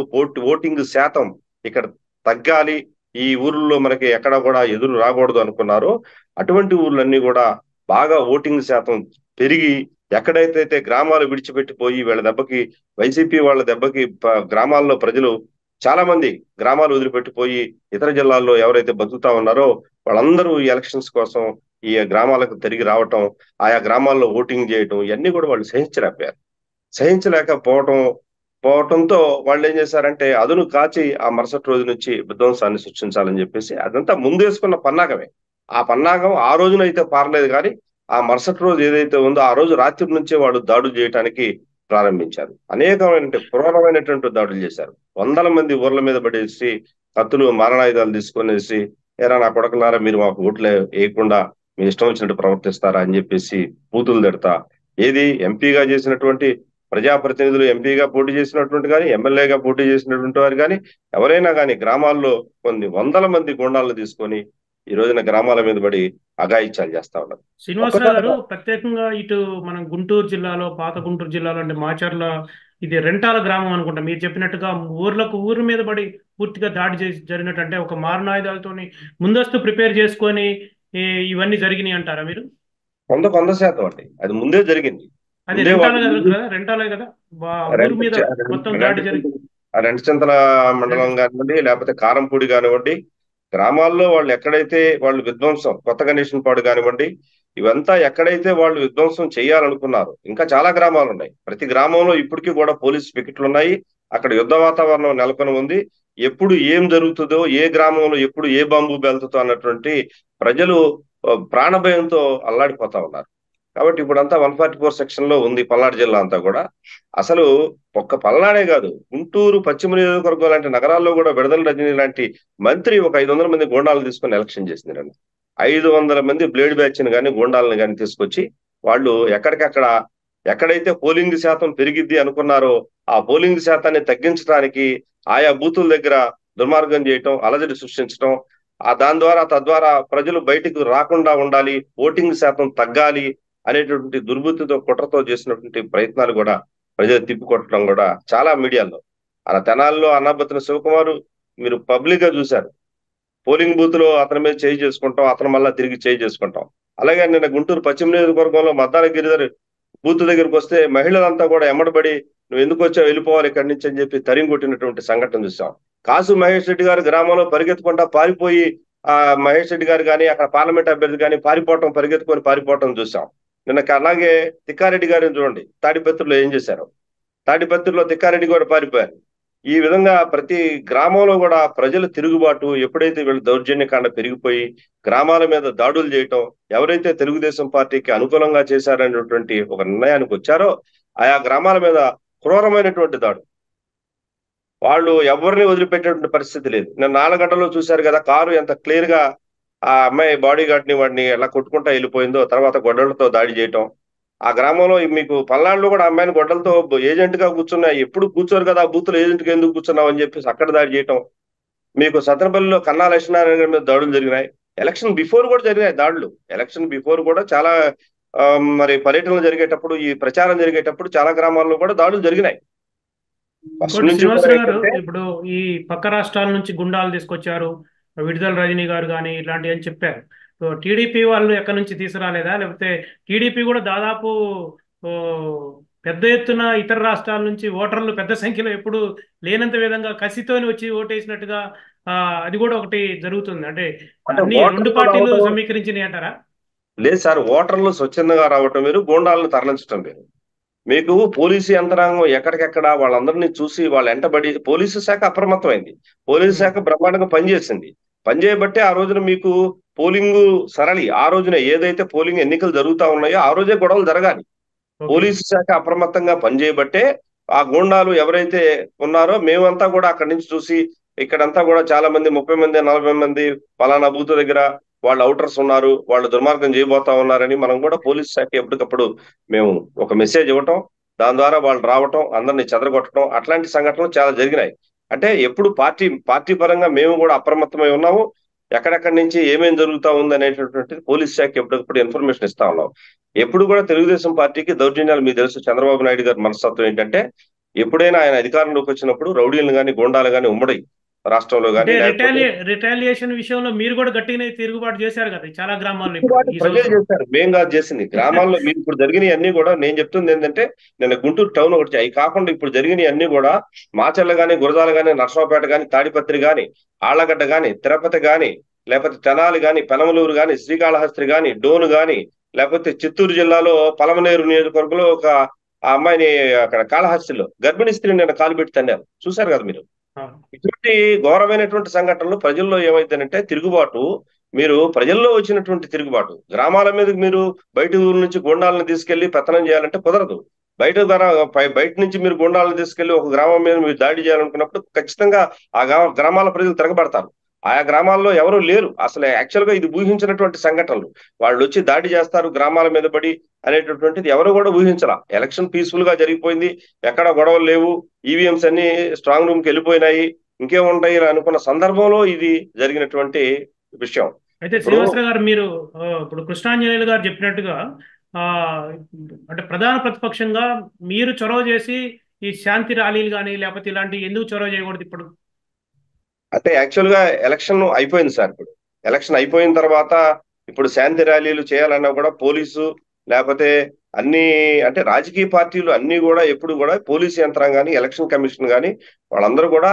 ఓటింగ్ శాతం ఇక్కడ తగ్గాలి, ఈ ఊర్లో మనకి ఎక్కడ కూడా ఎదురు రాకూడదు అనుకున్నారో అటువంటి ఊర్లన్నీ కూడా బాగా ఓటింగ్ శాతం పెరిగి ఎక్కడైతే గ్రామాలు విడిచిపెట్టిపోయి వీళ్ళ దెబ్బకి వైసీపీ వాళ్ళ దెబ్బకి గ్రామాల్లో ప్రజలు చాలా మంది గ్రామాలు వదిలిపెట్టిపోయి ఇతర జిల్లాల్లో ఎవరైతే బతుకుతా ఉన్నారో వాళ్ళందరూ ఈ ఎలక్షన్స్ కోసం ఈ గ్రామాలకు తిరిగి రావటం, ఆయా గ్రామాల్లో ఓటింగ్ చేయటం, ఇవన్నీ కూడా వాళ్ళు సహించలేకపోవటంతో వాళ్ళు ఏం చేశారంటే అదును కాచి ఆ మరుసటి రోజు నుంచి విధ్వంసాన్ని సృష్టించాలని చెప్పేసి అదంతా ముందేసుకున్న పన్నాగమే. ఆ పన్నాగం ఆ రోజునైతే పారలేదు, కానీ ఆ మరుసటి రోజు ఏదైతే ఉందో ఆ రోజు రాత్రి నుంచే వాళ్ళు దాడులు చేయడానికి ప్రారంభించారు. అనేకమైన క్రూరమైనటువంటి దాడులు చేశారు. వందల మంది ఊర్ల మీద పడేసి కత్తులు మారణాయుధాలు తీసుకొనేసి, ఏరా నా కొడకలారా మీరు మాకు ఓట్లు వేయకుండా మీ ఇష్టం వచ్చినట్టు ప్రవర్తిస్తారా అని చెప్పేసి బూతులు తిడతా, ఏది ఎంపీగా చేసినటువంటి ప్రజాప్రతినిధులు, ఎంపీగా పోటీ చేసినటువంటి కానీ ఎమ్మెల్యేగా పోటీ చేసినటువంటి వారు కానీ ఎవరైనా కానీ గ్రామాల్లో కొన్ని వందల మంది గుండాలను తీసుకొని ఈ రోజున గ్రామాల మీద పడి అఘాయిత్యాలు చేస్తా ఉన్నారు. శ్రీనివాసరావు గారు, ప్రత్యేకంగా ఇటు మనం గుంటూరు జిల్లాలో, పాత గుంటూరు జిల్లాలో అంటే మాచర్ల, ఇది రెంటాల గ్రామం అనుకుంటా, మీరు చెప్పినట్టుగా ఊరు మీద పడి పూర్తిగా దాడి చేసి జరిగినట్టు, ఒక మారణాయుధాలతోని ముందస్తు ప్రిపేర్ చేసుకొని ఇవన్నీ జరిగినాయి అంటారా మీరు? 100% అండి, అది ముందే జరిగింది. అది రెంటాలే కదా ఊరు మీద మొత్తం దాడి జరిగింది. రెంటచింతల మండలం కానివ్వండి, లేకపోతే కారంపూడి కానివ్వండి, గ్రామాల్లో వాళ్ళు ఎక్కడైతే వాళ్ళు విధ్వంసం, కొత్త గణేశన్పాడు కానివ్వండి, ఇవంతా ఎక్కడైతే వాళ్ళు విధ్వంసం చేయాలనుకున్నారు, ఇంకా చాలా గ్రామాలు ఉన్నాయి. ప్రతి గ్రామంలో ఇప్పటికీ కూడా పోలీసు పికెట్లు ఉన్నాయి. అక్కడ యుద్ధ వాతావరణం నెలకొని ఉంది. ఎప్పుడు ఏం జరుగుతుందో, ఏ గ్రామంలో ఎప్పుడు ఏ బాంబు బెల్తుందో అన్నటువంటి ప్రజలు ప్రాణభయంతో అల్లాడిపోతా ఉన్నారు. కాబట్టి ఇప్పుడంతా 144 సెక్షన్ లో ఉంది పల్నాడు జిల్లా అంతా కూడా. అసలు ఒక్క పల్నాడే కాదు, గుంటూరు పశ్చిమ నియోజకవర్గం లాంటి నగరాల్లో కూడా విడుదల రజనీ లాంటి మంత్రి ఒక 500 మంది గూండాలను తీసుకొని ఎలక్షన్ చేసింది. 500 మంది బ్లేడ్ బ్యాచ్ని కానీ గూండాలను కానీ తీసుకొచ్చి వాళ్ళు ఎక్కడికక్కడ ఎక్కడైతే పోలింగ్ శాతం పెరిగిద్ది అనుకున్నారో ఆ పోలింగ్ శాతాన్ని తగ్గించడానికి ఆయా బూతుల దగ్గర దుర్మార్గం చేయటం, అలజడి సృష్టించడం, తద్వారా ప్రజలు బయటికి రాకుండా ఉండాలి, ఓటింగ్ శాతం తగ్గాలి అనేటువంటి దుర్బుద్ధితో కుట్రతో చేసినటువంటి ప్రయత్నాలు కూడా ప్రజలు తిప్పికొట్టడం కూడా చాలా మీడియాలో. అలా తెనాల్లో అన్నాబత్తిన శివకుమారు మీరు పబ్లిక్ గా చూశారు, పోలింగ్ బూత్ లో అతని మీద చేయి చేసుకుంటాం, అతను మళ్ళా తిరిగి చేయి చేసుకుంటాం. అలాగే నిన్న గుంటూరు పశ్చిమ నియోజకవర్గంలో మద్దాల గిరిధర్ బూత్ దగ్గరికి వస్తే మహిళలంతా కూడా ఎమ్మడబడి నువ్వు ఎందుకు వచ్చావు, వెళ్ళిపోవాలి ఇక్కడి నుంచి అని చెప్పి తరిమి కొట్టినటువంటి సంఘటన చూసాం. కాసు మహేష్ రెడ్డి గారు గ్రామంలో పరిగెత్తుకుంటా పారిపోయి మహేష్ రెడ్డి గారు కానీ అక్కడ పార్లమెంట్ అభ్యర్థి కానీ పరిగెత్తుకొని పారిపోవటం చూసాం. నిన్న అలాగే తిక్కారెడ్డి గారిని చూడండి, తాడిపత్రిలో ఏం చేశారు, తాడిపత్రిలో తిక్కారెడ్డి కూడా పారిపోయారు. ఈ విధంగా ప్రతి గ్రామంలో కూడా ప్రజల తిరుగుబాటు, ఎప్పుడైతే వీళ్ళు దౌర్జన్యకాండ పెరిగిపోయి గ్రామాల మీద దాడులు చేయటం, ఎవరైతే తెలుగుదేశం పార్టీకి అనుకూలంగా చేశారనేటువంటి ఒక నిర్ణయానికి వచ్చారో ఆయా గ్రామాల మీద క్రూరమైనటువంటి దాడు, వాళ్ళు ఎవరిని వదిలిపెట్టేటువంటి పరిస్థితి లేదు. నేను 4 గంటల్లో చూశారు కదా కారు ఎంత క్లియర్ గా ఆ అమ్మాయి బాడీ గార్డ్ ని వాడిని ఎలా కొట్టుకుంటా వెళ్ళిపోయిందో, తర్వాత గొడ్డలతో దాడి చేయటం. ఆ గ్రామంలో మీకు పల్నాడులో కూడా అమ్మాయిని గొడ్డలతో ఏజెంట్ గా కూర్చున్నాయి, ఎప్పుడు కూర్చోరు కదా ఆ బూత్ లో ఏజెంట్ గా ఎందుకు కూర్చున్నావు అని చెప్పేసి అక్కడ దాడి చేయటం. మీకు సత్తెనపల్లిలో కన్నా లక్ష్మీనారాయణ మీద దాడులు జరిగినాయి. ఎలక్షన్ బిఫోర్ కూడా జరిగినాయి దాడులు. ఎలక్షన్ బిఫోర్ కూడా చాలా మరి పర్యటనలు జరిగేటప్పుడు, ఈ ప్రచారం జరిగేటప్పుడు చాలా గ్రామాల్లో కూడా దాడులు జరిగినాయి. శ్రీనివాసరావు గారు, ఇప్పుడు ఈ పక్క రాష్ట్రాల నుంచి గుండాలు తీసుకొచ్చారు, విడుదల రజనీ గారు కానీ ఇలాంటివి అని చెప్పారు. టీడీపీ వాళ్ళు ఎక్కడి నుంచి తీసుకురాలేదా, లేకపోతే టీడీపీ కూడా దాదాపు పెద్ద ఎత్తున ఇతర రాష్ట్రాల నుంచి ఓటర్లు పెద్ద సంఖ్యలో ఎప్పుడు లేనంత విధంగా కసితోని వచ్చి ఓటేసినట్టుగా అది కూడా ఒకటి జరుగుతుంది? అంటే అన్ని 2 పార్టీలు సమీకరించినాయి అంటారా? లేదు సార్, ఓటర్లు స్వచ్ఛందంగా రావటం వేరు, గూండాలను తరలించడం వేరు. మీకు పోలీసు యంత్రాంగం ఎక్కడికెక్కడ వాళ్ళందరినీ చూసి వాళ్ళ వెంటబడి పోలీసు శాఖ అప్రమత్తమైంది. పోలీసు శాఖ బ్రహ్మాండంగా పనిచేసింది. పనిచేయబట్టే ఆ రోజున మీకు పోలింగ్ సరళి, ఆ రోజున ఏదైతే పోలింగ్ ఎన్నికలు జరుగుతా ఉన్నాయో ఆ రోజే గొడవలు జరగాలి. పోలీసు శాఖ అప్రమత్తంగా పనిచేయబట్టే ఆ గూండాలు ఎవరైతే ఉన్నారో మేమంతా కూడా అక్కడి నుంచి చూసి, ఇక్కడంతా కూడా చాలా మంది 30 మంది 40 మంది పలానా బూత్ దగ్గర వాళ్ళు అవుటర్స్ ఉన్నారు, వాళ్ళు దుర్మార్గం చేయబోతా ఉన్నారని మనం కూడా పోలీసు శాఖ ఎప్పటికప్పుడు మేము ఒక మెసేజ్ ఇవ్వటం, దాని ద్వారా వాళ్ళు రావటం, అందరినీ చెదరగొట్టడం, అట్లాంటి సంఘటనలు చాలా జరిగినాయి. అంటే ఎప్పుడు పార్టీ పరంగా మేము కూడా అప్రమత్తమై ఉన్నాము. ఎక్కడెక్కడి నుంచి ఏమేం జరుగుతా ఉంది అనేటటువంటి పోలీస్ శాఖ ఎప్పటికప్పుడు ఇన్ఫర్మేషన్ ఇస్తా ఉన్నాం. ఎప్పుడు కూడా తెలుగుదేశం పార్టీకి దౌర్జన్యాలు, మీకు తెలుసు చంద్రబాబు నాయుడు గారి మనస్తత్వం ఏంటంటే, ఎప్పుడైనా ఆయన అధికారంలోకి వచ్చినప్పుడు రౌడీలను కానీ గూండాలు కానీ ఉమ్మడి రాష్ట్రంలో అంటే కానీ లేకపోతే రిటాలియేషన్ విషయంలో మీరు కూడా గట్టిగానే తిరుగుబాటు చేశారు కదా చాలా గ్రామాల్లో ఇప్పుడు తిరుగుబాటు ఈ ప్రజలు సంవత్సరం. చేశారు, మేం కాదు చేసింది. గ్రామాల్లో మీరు ఇప్పుడు జరిగినవి అన్ని కూడా నేను చెప్తుంది ఏంటంటే, నిన్న గుంటూరు టౌన్ ఒకటి, అవి కాకుండా ఇప్పుడు జరిగినవి అన్ని కూడా మాచర్ల గాని, గురజాల గాని, నర్సరావుపేట గాని, తాడిపత్రి గాని, ఆళ్లగడ్డ గాని, తిరుపతి గాని, లేకపోతే తెనాలి గాని, పెనమలూరు గాని, శ్రీకాళహస్తి గాని, డోను గాని, లేకపోతే చిత్తూరు జిల్లాలో పలమనేరు నియోజకవర్గంలో ఒక ఆ అమ్మాయిని అక్కడ కాళహస్తిలో గర్భిణీ స్త్రీని నిన్న కాలు పెట్టి తన్నారు, చూశారు కదా మీరు. ఇటువంటి ఘోరమైనటువంటి సంఘటనలు ప్రజల్లో ఏమైందంటే తిరుగుబాటు, మీరు ప్రజల్లో వచ్చినటువంటి తిరుగుబాటు, గ్రామాల మీద మీరు బయట ఊరు నుంచి గుండాలను తీసుకెళ్లి పెత్తనం చేయాలంటే కుదరదు. బయట నుంచి మీరు గుండాలను తీసుకెళ్లి ఒక గ్రామం మీద మీరు దాడి చేయాలనుకున్నప్పుడు ఖచ్చితంగా ఆ గ్రామాల ప్రజలు తిరగబడతారు. ఆయా గ్రామాల్లో ఎవరూ లేరు, అసలు యాక్చువల్ గా ఇది ఊహించినటువంటి సంఘటనలు. వాళ్ళు వచ్చి దాడి చేస్తారు గ్రామాల మీద పడి అనేటటువంటిది ఎవరు కూడా ఊహించరా. ఎలక్షన్ పీస్ఫుల్ గా జరిగిపోయింది, ఎక్కడ గొడవలు లేవు, ఈవీఎంస్ అన్ని స్ట్రాంగ్ రూమ్ కి వెళ్ళిపోయినాయి, ఇంకేముంటాయి అనుకున్న సందర్భంలో ఇది జరిగినటువంటి విషయం. అయితే శ్రీనివాసరావు గారు, మీరు ఇప్పుడు కృష్ణాంజనేయులు గారు చెప్పినట్టుగా అంటే ప్రధాన ప్రతిపక్షంగా మీరు చొరవ చేసి ఈ శాంతి ర్యాలీలు కానీ లేకపోతే ఇలాంటి ఎందుకు చొరవ చేయకూడదు ఇప్పుడు? అంటే యాక్చువల్ గా ఎలక్షన్ అయిపోయింది సార్. ఇప్పుడు ఎలక్షన్ అయిపోయిన తర్వాత ఇప్పుడు శాంతి ర్యాలీలు చేయాలన్నా కూడా పోలీసు లేకపోతే అన్ని అంటే రాజకీయ పార్టీలు అన్ని కూడా ఎప్పుడు కూడా పోలీసు యంత్రాంగాన్ని, ఎలక్షన్ కమిషన్ కానీ వాళ్ళందరూ కూడా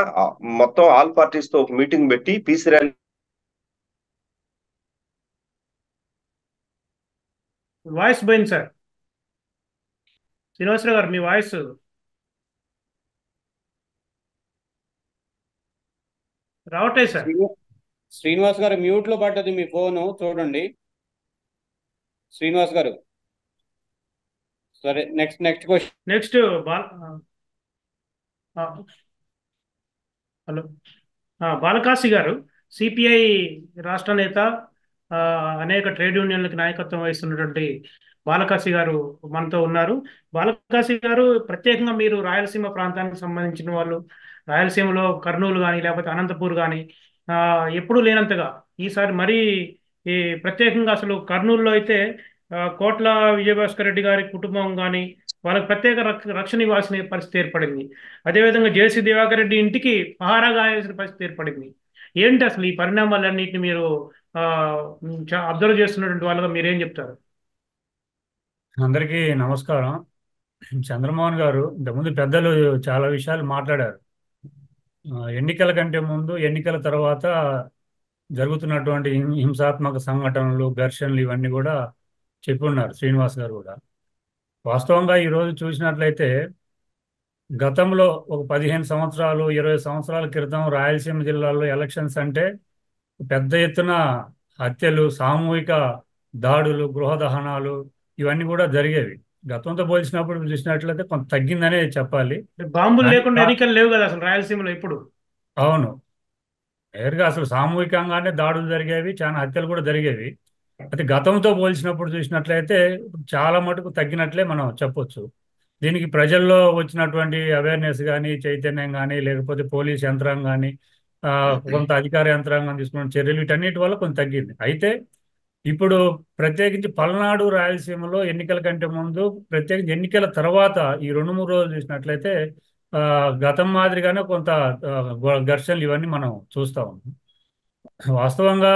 మొత్తం ఆల్ పార్టీస్ తో ఒక మీటింగ్ పెట్టి పీస్ ర్యాలీ. వాయిస్ పోయింది సార్ శ్రీనివాసరావు గారు, మీ వాయిస్ రావట్లేదు సార్. శ్రీనివాస్ గారు మ్యూట్ లో పడ్డది మీ ఫోన్, చూడండి శ్రీనివాస్ గారు. సరే, next question. Next hello, Balakasi గారు, సిపిఐ రాష్ట్ర నేత, అనేక ట్రేడ్ యూనియన్లకు నాయకత్వం వహిస్తున్నటువంటి బాలకాశి గారు మనతో ఉన్నారు. బాలకాశి గారు, ప్రత్యేకంగా మీరు రాయలసీమ ప్రాంతానికి సంబంధించిన వాళ్ళు, రాయలసీమలో కర్నూలు కానీ లేకపోతే అనంతపూర్ కానీ ఎప్పుడూ లేనంతగా ఈసారి మరీ ఈ ప్రత్యేకంగా అసలు కర్నూలులో అయితే కోట్ల విజయభాస్కర్ రెడ్డి గారి కుటుంబం కానీ వాళ్ళకి ప్రత్యేక రక్షణ ఇవ్వాల్సిన పరిస్థితి ఏర్పడింది. అదేవిధంగా జేసీ దివాకర్ రెడ్డి ఇంటికి పహారా గాయాల్సిన పరిస్థితి ఏర్పడింది. ఏంటి అసలు ఈ పరిణామాలన్నింటినీ మీరు అబ్జర్వ్ చేస్తున్నటువంటి వాళ్ళగా మీరేం చెప్తారు? అందరికీ నమస్కారం. చంద్రమోహన్ గారు ఇంతకుముందు పెద్దలు చాలా విషయాలు మాట్లాడారు. ఎన్నికల కంటే ముందు, ఎన్నికల తర్వాత జరుగుతున్నటువంటి హింసాత్మక సంఘటనలు, ఘర్షణలు ఇవన్నీ కూడా చెప్పి ఉన్నారు శ్రీనివాస్ గారు కూడా. వాస్తవంగా ఈరోజు చూసినట్లయితే గతంలో ఒక 15 సంవత్సరాలు 20 సంవత్సరాల క్రితం రాయలసీమ జిల్లాలో ఎలక్షన్స్ అంటే పెద్ద ఎత్తున హత్యలు, సామూహిక దాడులు, గృహ దహనాలు ఇవన్నీ కూడా జరిగేవి. గతంతో పోల్చినప్పుడు చూసినట్లయితే కొంత తగ్గిందనే చెప్పాలి. బాంబులు లేకుండా ఎన్నికలు లేవు కదా అసలు రాయలసీమలో ఇప్పుడు. అవును, నేరుగా అసలు సామూహికంగానే దాడులు జరిగేవి, చాలా హత్యలు కూడా జరిగేవి. అయితే గతంతో పోల్చినప్పుడు చూసినట్లయితే చాలా మటుకు తగ్గినట్లే మనం చెప్పొచ్చు. దీనికి ప్రజల్లో వచ్చినటువంటి అవేర్నెస్ కానీ, చైతన్యం కానీ, లేకపోతే పోలీస్ యంత్రాంగం కానీ, కొంత అధికార యంత్రాంగం తీసుకున్న చర్యలు, వీటన్నిటి వల్ల కొంత తగ్గింది. అయితే ఇప్పుడు ప్రత్యేకించి పల్నాడు, రాయలసీమలో ఎన్నికల కంటే ముందు, ప్రత్యేకించి ఎన్నికల తర్వాత ఈ 2-3 రోజులు చూసినట్లయితే గతం మాదిరిగానే కొంత ఘర్షణలు ఇవన్నీ మనం చూస్తా ఉన్నాం. వాస్తవంగా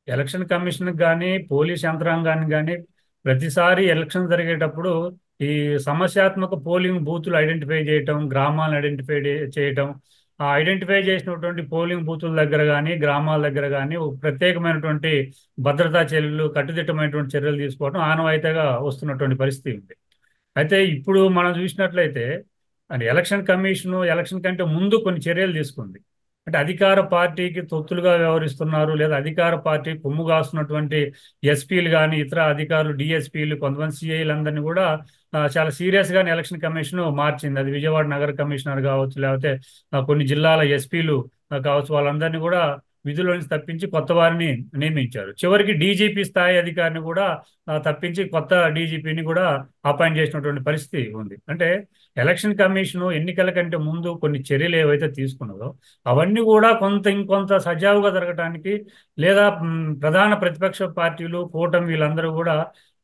ఎలక్షన్ కమిషన్ కానీ, పోలీస్ యంత్రాంగాన్ని కానీ ప్రతిసారి ఎలక్షన్ జరిగేటప్పుడు ఈ సమస్యాత్మక పోలింగ్ బూతులు ఐడెంటిఫై చేయటం, గ్రామాలను ఐడెంటిఫై చేయటం, ఆ ఐడెంటిఫై చేసినటువంటి పోలింగ్ బూతుల దగ్గర కానీ, గ్రామాల దగ్గర కానీ ప్రత్యేకమైనటువంటి భద్రతా చర్యలు, కట్టుదిట్టమైనటువంటి చర్యలు తీసుకోవడం ఆనవాయితీగా వస్తున్నటువంటి పరిస్థితి ఉంది. అయితే ఇప్పుడు మనం చూసినట్లయితే ఎలక్షన్ కమిషను ఎలక్షన్ కంటే ముందు కొన్ని చర్యలు తీసుకుంది. అంటే అధికార పార్టీకి తొత్తులుగా వ్యవహరిస్తున్నారు, లేదా అధికార పార్టీ కొమ్ము కాస్తున్నటువంటి ఎస్పీలు కానీ, ఇతర అధికారులు, డిఎస్పీలు, కొంతమంది సిఐలు అందరినీ కూడా చాలా సీరియస్ గానే ఎలక్షన్ కమిషన్ మార్చింది. అది విజయవాడ నగర కమిషనర్ కావచ్చు, లేకపోతే కొన్ని జిల్లాల ఎస్పీలు కావచ్చు, వాళ్ళందరినీ కూడా విధుల నుంచి తప్పించి కొత్త వారిని నియమించారు. చివరికి డీజీపీ స్థాయి అధికారిని కూడా తప్పించి కొత్త డీజీపీని కూడా అపాయింట్ చేసినటువంటి పరిస్థితి ఉంది. అంటే ఎలక్షన్ కమిషన్ ఎన్నికల కంటే ముందు కొన్ని చర్యలు ఏవైతే తీసుకున్నదో అవన్నీ కూడా ఇంకొంత సజావుగా జరగడానికి, లేదా ప్రధాన ప్రతిపక్ష పార్టీలు, కూటమి వీళ్ళందరూ కూడా,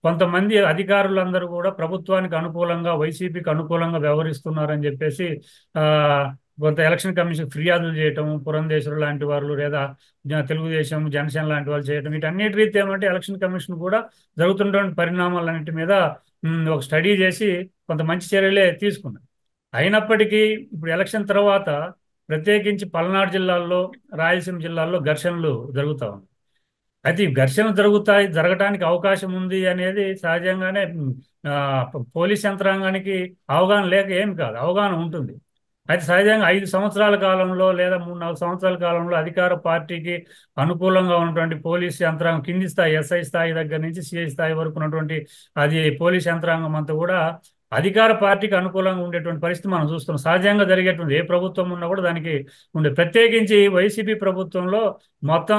కొంతమంది అధికారులందరూ కూడా ప్రభుత్వానికి అనుకూలంగా, వైసీపీకి అనుకూలంగా వ్యవహరిస్తున్నారని చెప్పేసి కొంత ఎలక్షన్ కమిషన్ ఫిర్యాదులు చేయటం, పురంధేశ్వరు లాంటి వాళ్ళు లేదా తెలుగుదేశం, జనసేన లాంటి వాళ్ళు చేయటం, వీటన్నిటి రీతి ఏమంటే ఎలక్షన్ కమిషన్ కూడా జరుగుతున్నటువంటి పరిణామాలన్నింటి మీద ఒక స్టడీ చేసి కొంత మంచి చర్యలే తీసుకున్నారు. అయినప్పటికీ ఇప్పుడు ఎలక్షన్ తర్వాత ప్రత్యేకించి పల్నాడు జిల్లాల్లో, రాయలసీమ జిల్లాల్లో ఘర్షణలు జరుగుతూ ఉన్నాయి. అయితే ఈ ఘర్షణలు జరగటానికి అవకాశం ఉంది అనేది సహజంగానే పోలీస్ యంత్రాంగానికి అవగాహన లేక ఏం కాదు, అవగాహన ఉంటుంది. అయితే సహజంగా 5 సంవత్సరాల కాలంలో లేదా 3-4 సంవత్సరాల కాలంలో అధికార పార్టీకి అనుకూలంగా ఉన్నటువంటి పోలీస్ యంత్రాంగం కింది స్థాయి ఎస్ఐ స్థాయి దగ్గర నుంచి సిఐ స్థాయి వరకు ఉన్నటువంటి అది పోలీస్ యంత్రాంగం అంతా కూడా అధికార పార్టీకి అనుకూలంగా ఉండేటువంటి పరిస్థితి మనం చూస్తున్నాం. సహజంగా జరిగేటువంటి ఏ ప్రభుత్వం ఉన్నా కూడా దానికి ఉండే, ప్రత్యేకించి వైసీపీ ప్రభుత్వంలో మొత్తం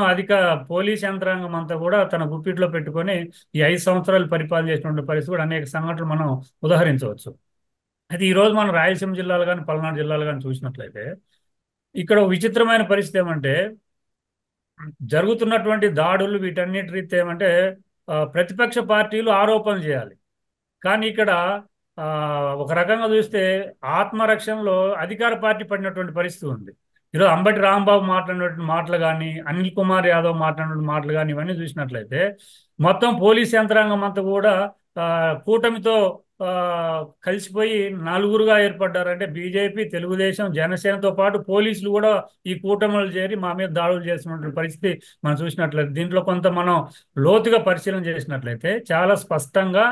పోలీస్ యంత్రాంగం అంతా కూడా తన గుప్పిట్లో పెట్టుకొని ఈ 5 సంవత్సరాలు పరిపాలన చేసినటువంటి పరిస్థితి కూడా అనేక సంఘటనలు మనం ఉదాహరించవచ్చు. అయితే ఈరోజు మనం రాయలసీమ జిల్లాలు కానీ పల్నాడు జిల్లాలు కానీ చూసినట్లయితే ఇక్కడ విచిత్రమైన పరిస్థితి ఏమంటే జరుగుతున్నటువంటి దాడులు వీటన్నిటి రీతి ఏమంటే ప్రతిపక్ష పార్టీలు ఆరోపణలు చేయాలి. కానీ ఇక్కడ ఒక రకంగా చూస్తే ఆత్మరక్షణలో అధికార పార్టీ పడినటువంటి పరిస్థితి ఉంది. ఈరోజు అంబటి రాంబాబు మాట్లాడినటువంటి మాటలు కానీ, అనిల్ కుమార్ యాదవ్ మాట్లాడినటువంటి మాటలు కానీ ఇవన్నీ చూసినట్లయితే మొత్తం పోలీస్ యంత్రాంగం అంతా కూడా కూటమితో కలిసిపోయి 4గురుగా ఏర్పడ్డారంటే బీజేపీ, తెలుగుదేశం, జనసేనతో పాటు పోలీసులు కూడా ఈ కూటమిలో చేరి మా మీద దాడులు చేస్తున్నటువంటి పరిస్థితి మనం చూసినట్లయితే, దీంట్లో కొంత మనం లోతుగా పరిశీలన చేసినట్లయితే చాలా స్పష్టంగా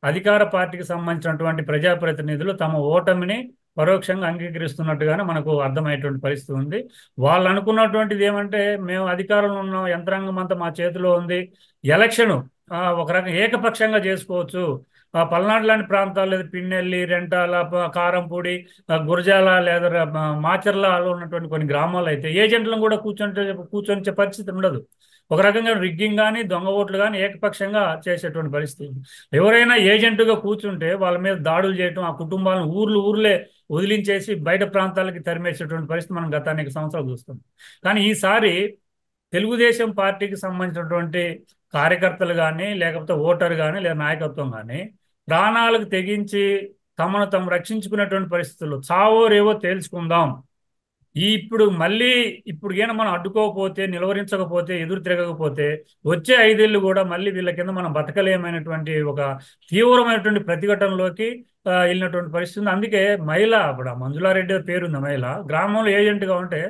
అధికార పార్టీకి సంబంధించినటువంటి ప్రజాప్రతినిధులు తమ ఓటమిని పరోక్షంగా అంగీకరిస్తున్నట్టుగానే మనకు అర్థమయ్యేటువంటి పరిస్థితి ఉంది. వాళ్ళు అనుకున్నటువంటిది ఏమంటే మేము అధికారంలో ఉన్న యంత్రాంగం అంతా మా చేతిలో ఉంది, ఎలక్షన్ ఒక రకం ఏకపక్షంగా చేసుకోవచ్చు, పల్నాడు లాంటి ప్రాంతాలు లేదా పిన్నెల్లి, రెంటాల, కారంపూడి, గురజాల లేదా మాచర్లలో ఉన్నటువంటి కొన్ని గ్రామాలు అయితే ఏజెంట్లను కూడా కూర్చొని పరిస్థితి ఉండదు. ఒక రకంగా రిగ్గింగ్ కానీ దొంగ ఓట్లు కానీ ఏకపక్షంగా చేసేటువంటి పరిస్థితి. ఎవరైనా ఏజెంటుగా కూర్చుంటే వాళ్ళ మీద దాడులు చేయటం, ఆ కుటుంబాలను ఊర్లే వదిలించేసి బయట ప్రాంతాలకి తరిమేసేటువంటి పరిస్థితి మనం గత అనేక సంవత్సరాలు చూస్తాం. కానీ ఈసారి తెలుగుదేశం పార్టీకి సంబంధించినటువంటి కార్యకర్తలు కానీ లేకపోతే ఓటర్ కానీ లేదా నాయకత్వం కానీ ప్రాణాలకు తెగించి తమను తాము రక్షించుకునేటువంటి పరిస్థితుల్లో చావో రేవో తేల్చుకుందాం, ఇప్పుడు ఈయన మనం అడ్డుకోకపోతే, నిలువరించకపోతే, ఎదురు తిరగకపోతే వచ్చే 5 ఏళ్ళు కూడా మళ్ళీ వీళ్ళ కింద మనం బతకలేమైనటువంటి ఒక తీవ్రమైనటువంటి ప్రతిఘటనలోకి వెళ్ళినటువంటి పరిస్థితి. అందుకే మహిళ, ఇప్పుడు మంజులారెడ్డి పేరుంది, మహిళ గ్రామంలో ఏజెంట్గా ఉంటే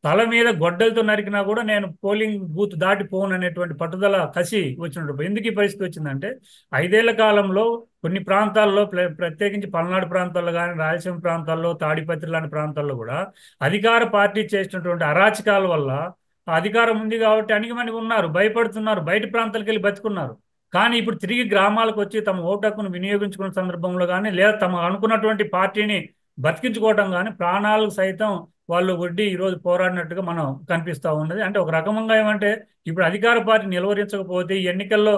తల మీద గొడ్డలతో నరికినా కూడా నేను పోలింగ్ బూత్ దాటిపోను అనేటువంటి పట్టుదల, కసి వచ్చినప్పుడు ఎందుకు ఈ పరిస్థితి వచ్చిందంటే 5 ఏళ్ల కాలంలో కొన్ని ప్రాంతాల్లో ప్రత్యేకించి పల్నాడు ప్రాంతాల్లో కానీ, రాయలసీమ ప్రాంతాల్లో, తాడిపత్రి లాంటి ప్రాంతాల్లో కూడా అధికార పార్టీ చేసినటువంటి అరాచకాల వల్ల అధికారం ఉంది కాబట్టి అణిగిమణిగి ఉన్నారు, భయపడుతున్నారు, బయట ప్రాంతాలకు వెళ్ళి బతుకున్నారు. కానీ ఇప్పుడు తిరిగి గ్రామాలకు వచ్చి తమ ఓటు హక్కును వినియోగించుకున్న సందర్భంలో కానీ లేదా తమ అనుకున్నటువంటి పార్టీని బతికించుకోవటం కానీ ప్రాణాలకు సైతం వాళ్ళు వడ్డీ ఈరోజు పోరాడినట్టుగా మనం కనిపిస్తూ ఉన్నది. అంటే ఒక రకంగా ఏమంటే ఇప్పుడు అధికార పార్టీ నిలువరించకపోతే ఈ ఎన్నికల్లో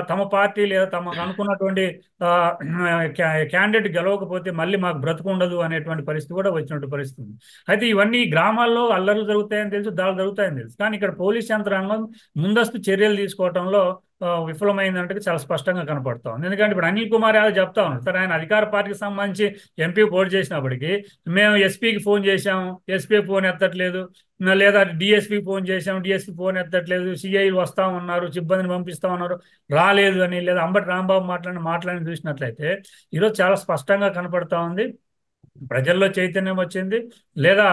తమ పార్టీ లేదా తమకు అనుకున్నటువంటి క్యాండిడేట్ గెలవకపోతే మళ్ళీ మాకు బ్రతుకుండదు అనేటువంటి పరిస్థితి కూడా వచ్చినటువంటి పరిస్థితి. అయితే ఇవన్నీ గ్రామాల్లో అల్లర్లు జరుగుతాయని తెలుసు, దాడులు జరుగుతాయని తెలుసు. కానీ ఇక్కడ పోలీస్ యంత్రాంగం ముందస్తు చర్యలు తీసుకోవడంలో విఫలమైందంటే చాలా స్పష్టంగా కనపడతా ఉంది. ఎందుకంటే ఇప్పుడు అనిల్ కుమార్ యాదవ్ చెప్తా ఉన్నాడు, సరే ఆయన అధికార పార్టీకి సంబంధించి ఎంపీ పోటీ చేసినప్పటికీ మేము ఎస్పీకి ఫోన్ చేశాము, ఎస్పీ ఫోన్ ఎత్తట్లేదు, లేదా డిఎస్పీకి ఫోన్ చేశాము, డిఎస్పీ ఫోన్ ఎత్తట్లేదు, సిఐలు వస్తా ఉన్నారు, సిబ్బందిని పంపిస్తా ఉన్నారు, రాలేదు అని, లేదా అంబటి రాంబాబు మాట్లాడి చూసినట్లయితే ఈరోజు చాలా స్పష్టంగా కనపడతా ఉంది. ప్రజల్లో చైతన్యం వచ్చింది, లేదా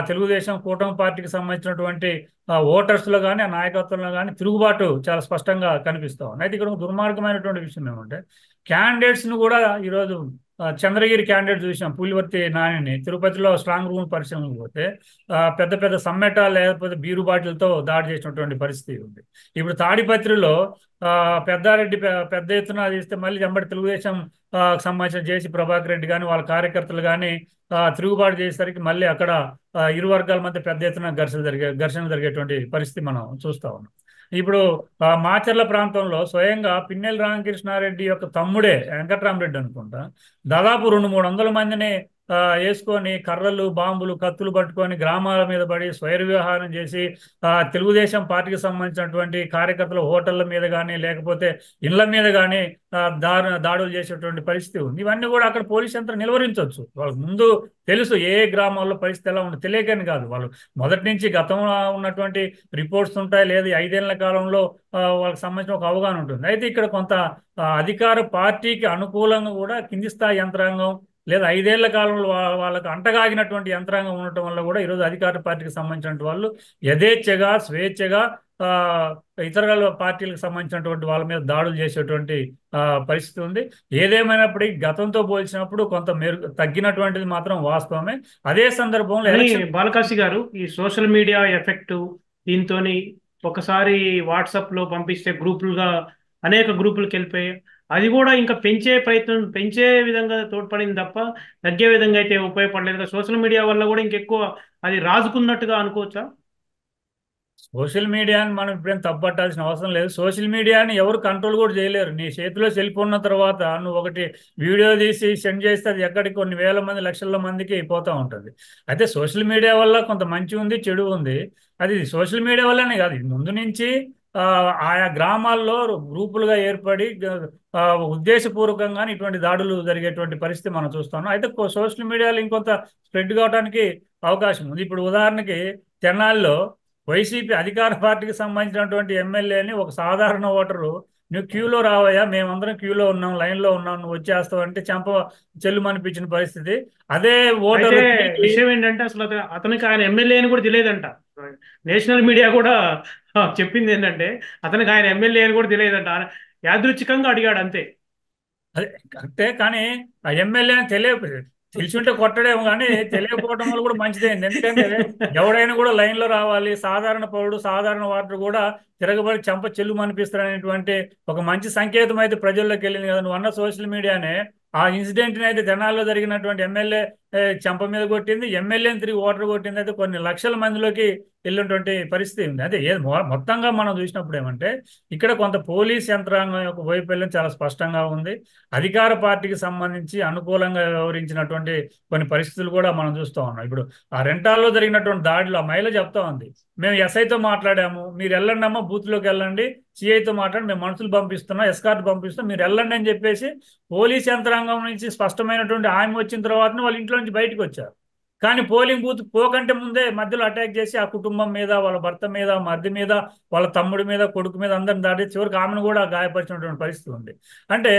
తెలుగుదేశం కూటమి పార్టీకి సంబంధించినటువంటి ఓటర్స్లో కానీ ఆ నాయకత్వంలో కానీ తిరుగుబాటు చాలా స్పష్టంగా కనిపిస్తూ ఉంది. అయితే ఇక్కడ దుర్మార్గమైనటువంటి విషయం ఏమంటే క్యాండిడేట్స్ను కూడా ఈరోజు చంద్రగిరి క్యాండిడేట్ చూసాం, పులివర్తి నానిని తిరుపతిలో స్ట్రాంగ్ రూమ్ పరిశ్రమకు పోతే పెద్ద పెద్ద సమ్మెట లేకపోతే బీరు బాటిల్తో దాడి చేసినటువంటి పరిస్థితి ఉంది. ఇప్పుడు తాడిపత్రిలో పెద్దారెడ్డి పెద్ద ఎత్తున తీస్తే మళ్ళీ వెంబడి తెలుగుదేశం సంబంధించిన జేసీ ప్రభాకర్ రెడ్డి కానీ వాళ్ళ కార్యకర్తలు కానీ తిరుగుబాటు చేసేసరికి మళ్ళీ అక్కడ ఇరు వర్గాల మధ్య పెద్ద ఎత్తున ఘర్షణ జరిగేటువంటి పరిస్థితి మనం చూస్తా ఉన్నాం. ఇప్పుడు మాచర్ల ప్రాంతంలో స్వయంగా పిన్నెల్లి రామకృష్ణారెడ్డి యొక్క తమ్ముడే వెంకట్రామరెడ్డి అనుకుంటా దాదాపు 200-300 మందిని వేసుకొని కర్రలు బాంబులు కత్తులు పట్టుకొని గ్రామాల మీద పడి స్వైర విహారం చేసి తెలుగుదేశం పార్టీకి సంబంధించినటువంటి కార్యకర్తలు హోటళ్ల మీద కానీ లేకపోతే ఇళ్ల మీద కానీ దాడులు చేసేటువంటి పరిస్థితి ఉంది. ఇవన్నీ కూడా అక్కడ పోలీస్ యంత్రం నిలువరించవచ్చు. వాళ్ళకి ముందు తెలుసు ఏ గ్రామాల్లో పరిస్థితి ఎలా ఉంది, తెలియకని కాదు. వాళ్ళు మొదటి నుంచి గతంలో ఉన్నటువంటి రిపోర్ట్స్ ఉంటాయి, లేదా 5 ఏళ్ల కాలంలో వాళ్ళకి సంబంధించిన ఒక అవగాహన ఉంటుంది. అయితే ఇక్కడ కొంత అధికార పార్టీకి అనుకూలంగా కూడా కింది స్థాయి యంత్రాంగం లేదా 5 ఏళ్ల కాలంలో వాళ్ళకు అంటగాగినటువంటి యంత్రాంగం ఉండటం వల్ల కూడా ఈరోజు అధికార పార్టీకి సంబంధించినటువంటి వాళ్ళు యథేచ్ఛగా స్వేచ్ఛగా ఇతర పార్టీలకు సంబంధించినటువంటి వాళ్ళ మీద దాడులు చేసేటువంటి పరిస్థితి ఉంది. ఏదేమైనప్పటికీ గతంతో పోల్చినప్పుడు కొంత తగ్గినటువంటిది మాత్రం వాస్తవమే. అదే సందర్భంలో బాలకాశి గారు, ఈ సోషల్ మీడియా ఎఫెక్ట్ దీంతో ఒకసారి వాట్సాప్ లో పంపిస్తే గ్రూపులుగా అనేక గ్రూపులకు వెళ్ళిపోయి అది కూడా ఇంకా పెంచే విధంగా తోడ్పడింది తప్ప తగ్గే విధంగా అయితే ఉపయోగపడలేదు. సోషల్ మీడియా వల్ల కూడా ఇంకెక్కువ అది రాజుకున్నట్టుగా అనుకోవచ్చా? సోషల్ మీడియాని మనం ఇప్పుడేం తప్పట్టాల్సిన అవసరం లేదు. సోషల్ మీడియాని ఎవరు కంట్రోల్ కూడా చేయలేరు. నీ చేతిలో సెల్ ఫోన్ ఉన్న తర్వాత నువ్వు ఒకటి వీడియో తీసి సెండ్ చేస్తే అది ఎక్కడికి కొన్ని వేల మంది లక్షల మందికి పోతూ ఉంటుంది. అయితే సోషల్ మీడియా వల్ల కొంత మంచి ఉంది, చెడు ఉంది. అది సోషల్ మీడియా వల్లనే కాదు, ముందు నుంచి ఆయా గ్రామాల్లో గ్రూపులుగా ఏర్పడి ఉద్దేశపూర్వకంగానే ఇటువంటి దాడులు జరిగేటువంటి పరిస్థితి మనం చూస్తాం. అయితే సోషల్ మీడియాలో ఇంకొంత స్ప్రెడ్ కావడానికి అవకాశం ఉంది. ఇప్పుడు ఉదాహరణకి తెనాలిలో వైసీపీ అధికార పార్టీకి సంబంధించినటువంటి ఎమ్మెల్యేని ఒక సాధారణ ఓటరు నువ్వు క్యూలో రావయ్యా, మేమందరం క్యూలో ఉన్నాం, లైన్లో ఉన్నాం, నువ్వు వచ్చేస్తావు అంటే చెల్లుమనిపించిన పరిస్థితి. అదే ఓటర్ విషయం ఏంటంటే అసలు అతనికి ఆయన ఎమ్మెల్యే అని కూడా తెలియదంట. నేషనల్ మీడియా కూడా చెప్పింది ఏంటంటే అతనికి ఆయన ఎమ్మెల్యే అని కూడా తెలియదంట. యాదృచ్ఛికంగా అడిగాడు అంతే. అంతే, కానీ ఆ ఎమ్మెల్యే తెలిసి ఉంటే కొట్టడేమో, కానీ తెలియకపోవడం వల్ల కూడా మంచిదైంది. ఎందుకంటే ఎవడైనా కూడా లైన్లో రావాలి, సాధారణ పౌరుడు సాధారణ వాటర్ కూడా తిరగబడి చెల్లు అనిపిస్తారనేటువంటి ఒక మంచి సంకేతం అయితే ప్రజల్లోకి వెళ్ళింది కదా. నువ్వు అన్న సోషల్ మీడియానే ఆ ఇన్సిడెంట్ని అయితే తెనాల్లో జరిగినటువంటి ఎమ్మెల్యే చెంప మీద కొట్టింది, ఎమ్మెల్యేని తిరిగి ఓటర్ కొట్టింది. అయితే కొన్ని లక్షల మందిలోకి వెళ్ళినటువంటి పరిస్థితి ఉంది. అదే మొత్తంగా మనం చూసినప్పుడు ఏమంటే ఇక్కడ కొంత పోలీస్ యంత్రాంగం యొక్క వైఫల్యం చాలా స్పష్టంగా ఉంది. అధికార పార్టీకి సంబంధించి అనుకూలంగా వ్యవహరించినటువంటి కొన్ని పరిస్థితులు కూడా మనం చూస్తూ ఉన్నాం. ఇప్పుడు ఆ రెంటాల్లో జరిగినటువంటి దాడిలో ఆ మహిళ చెప్తా ఉంది, మేము ఎస్ఐతో మాట్లాడాము, మీరు వెళ్ళండి అమ్మా, బూత్లోకి వెళ్ళండి, సిఐతో మాట్లాడి మేము మనుషులు పంపిస్తున్నాం, ఎస్కార్ట్ పంపిస్తున్నాం, మీరు వెళ్ళండి అని చెప్పేసి పోలీస్ యంత్రాంగం నుంచి స్పష్టమైనటువంటి హామీ వచ్చిన తర్వాతనే వాళ్ళ ఇంట్లో నుంచి బయటకు వచ్చారు. కానీ పోలింగ్ బూత్ పోకంటే ముందే మధ్యలో అటాక్ చేసి ఆ కుటుంబం మీద, వాళ్ళ భర్త మీద, మరిది మీద, వాళ్ళ తమ్ముడి మీద, కొడుకు మీద అందరిని దాడి చివరికి ఆమెను కూడా గాయపరిచినటువంటి పరిస్థితి ఉంది. అంటే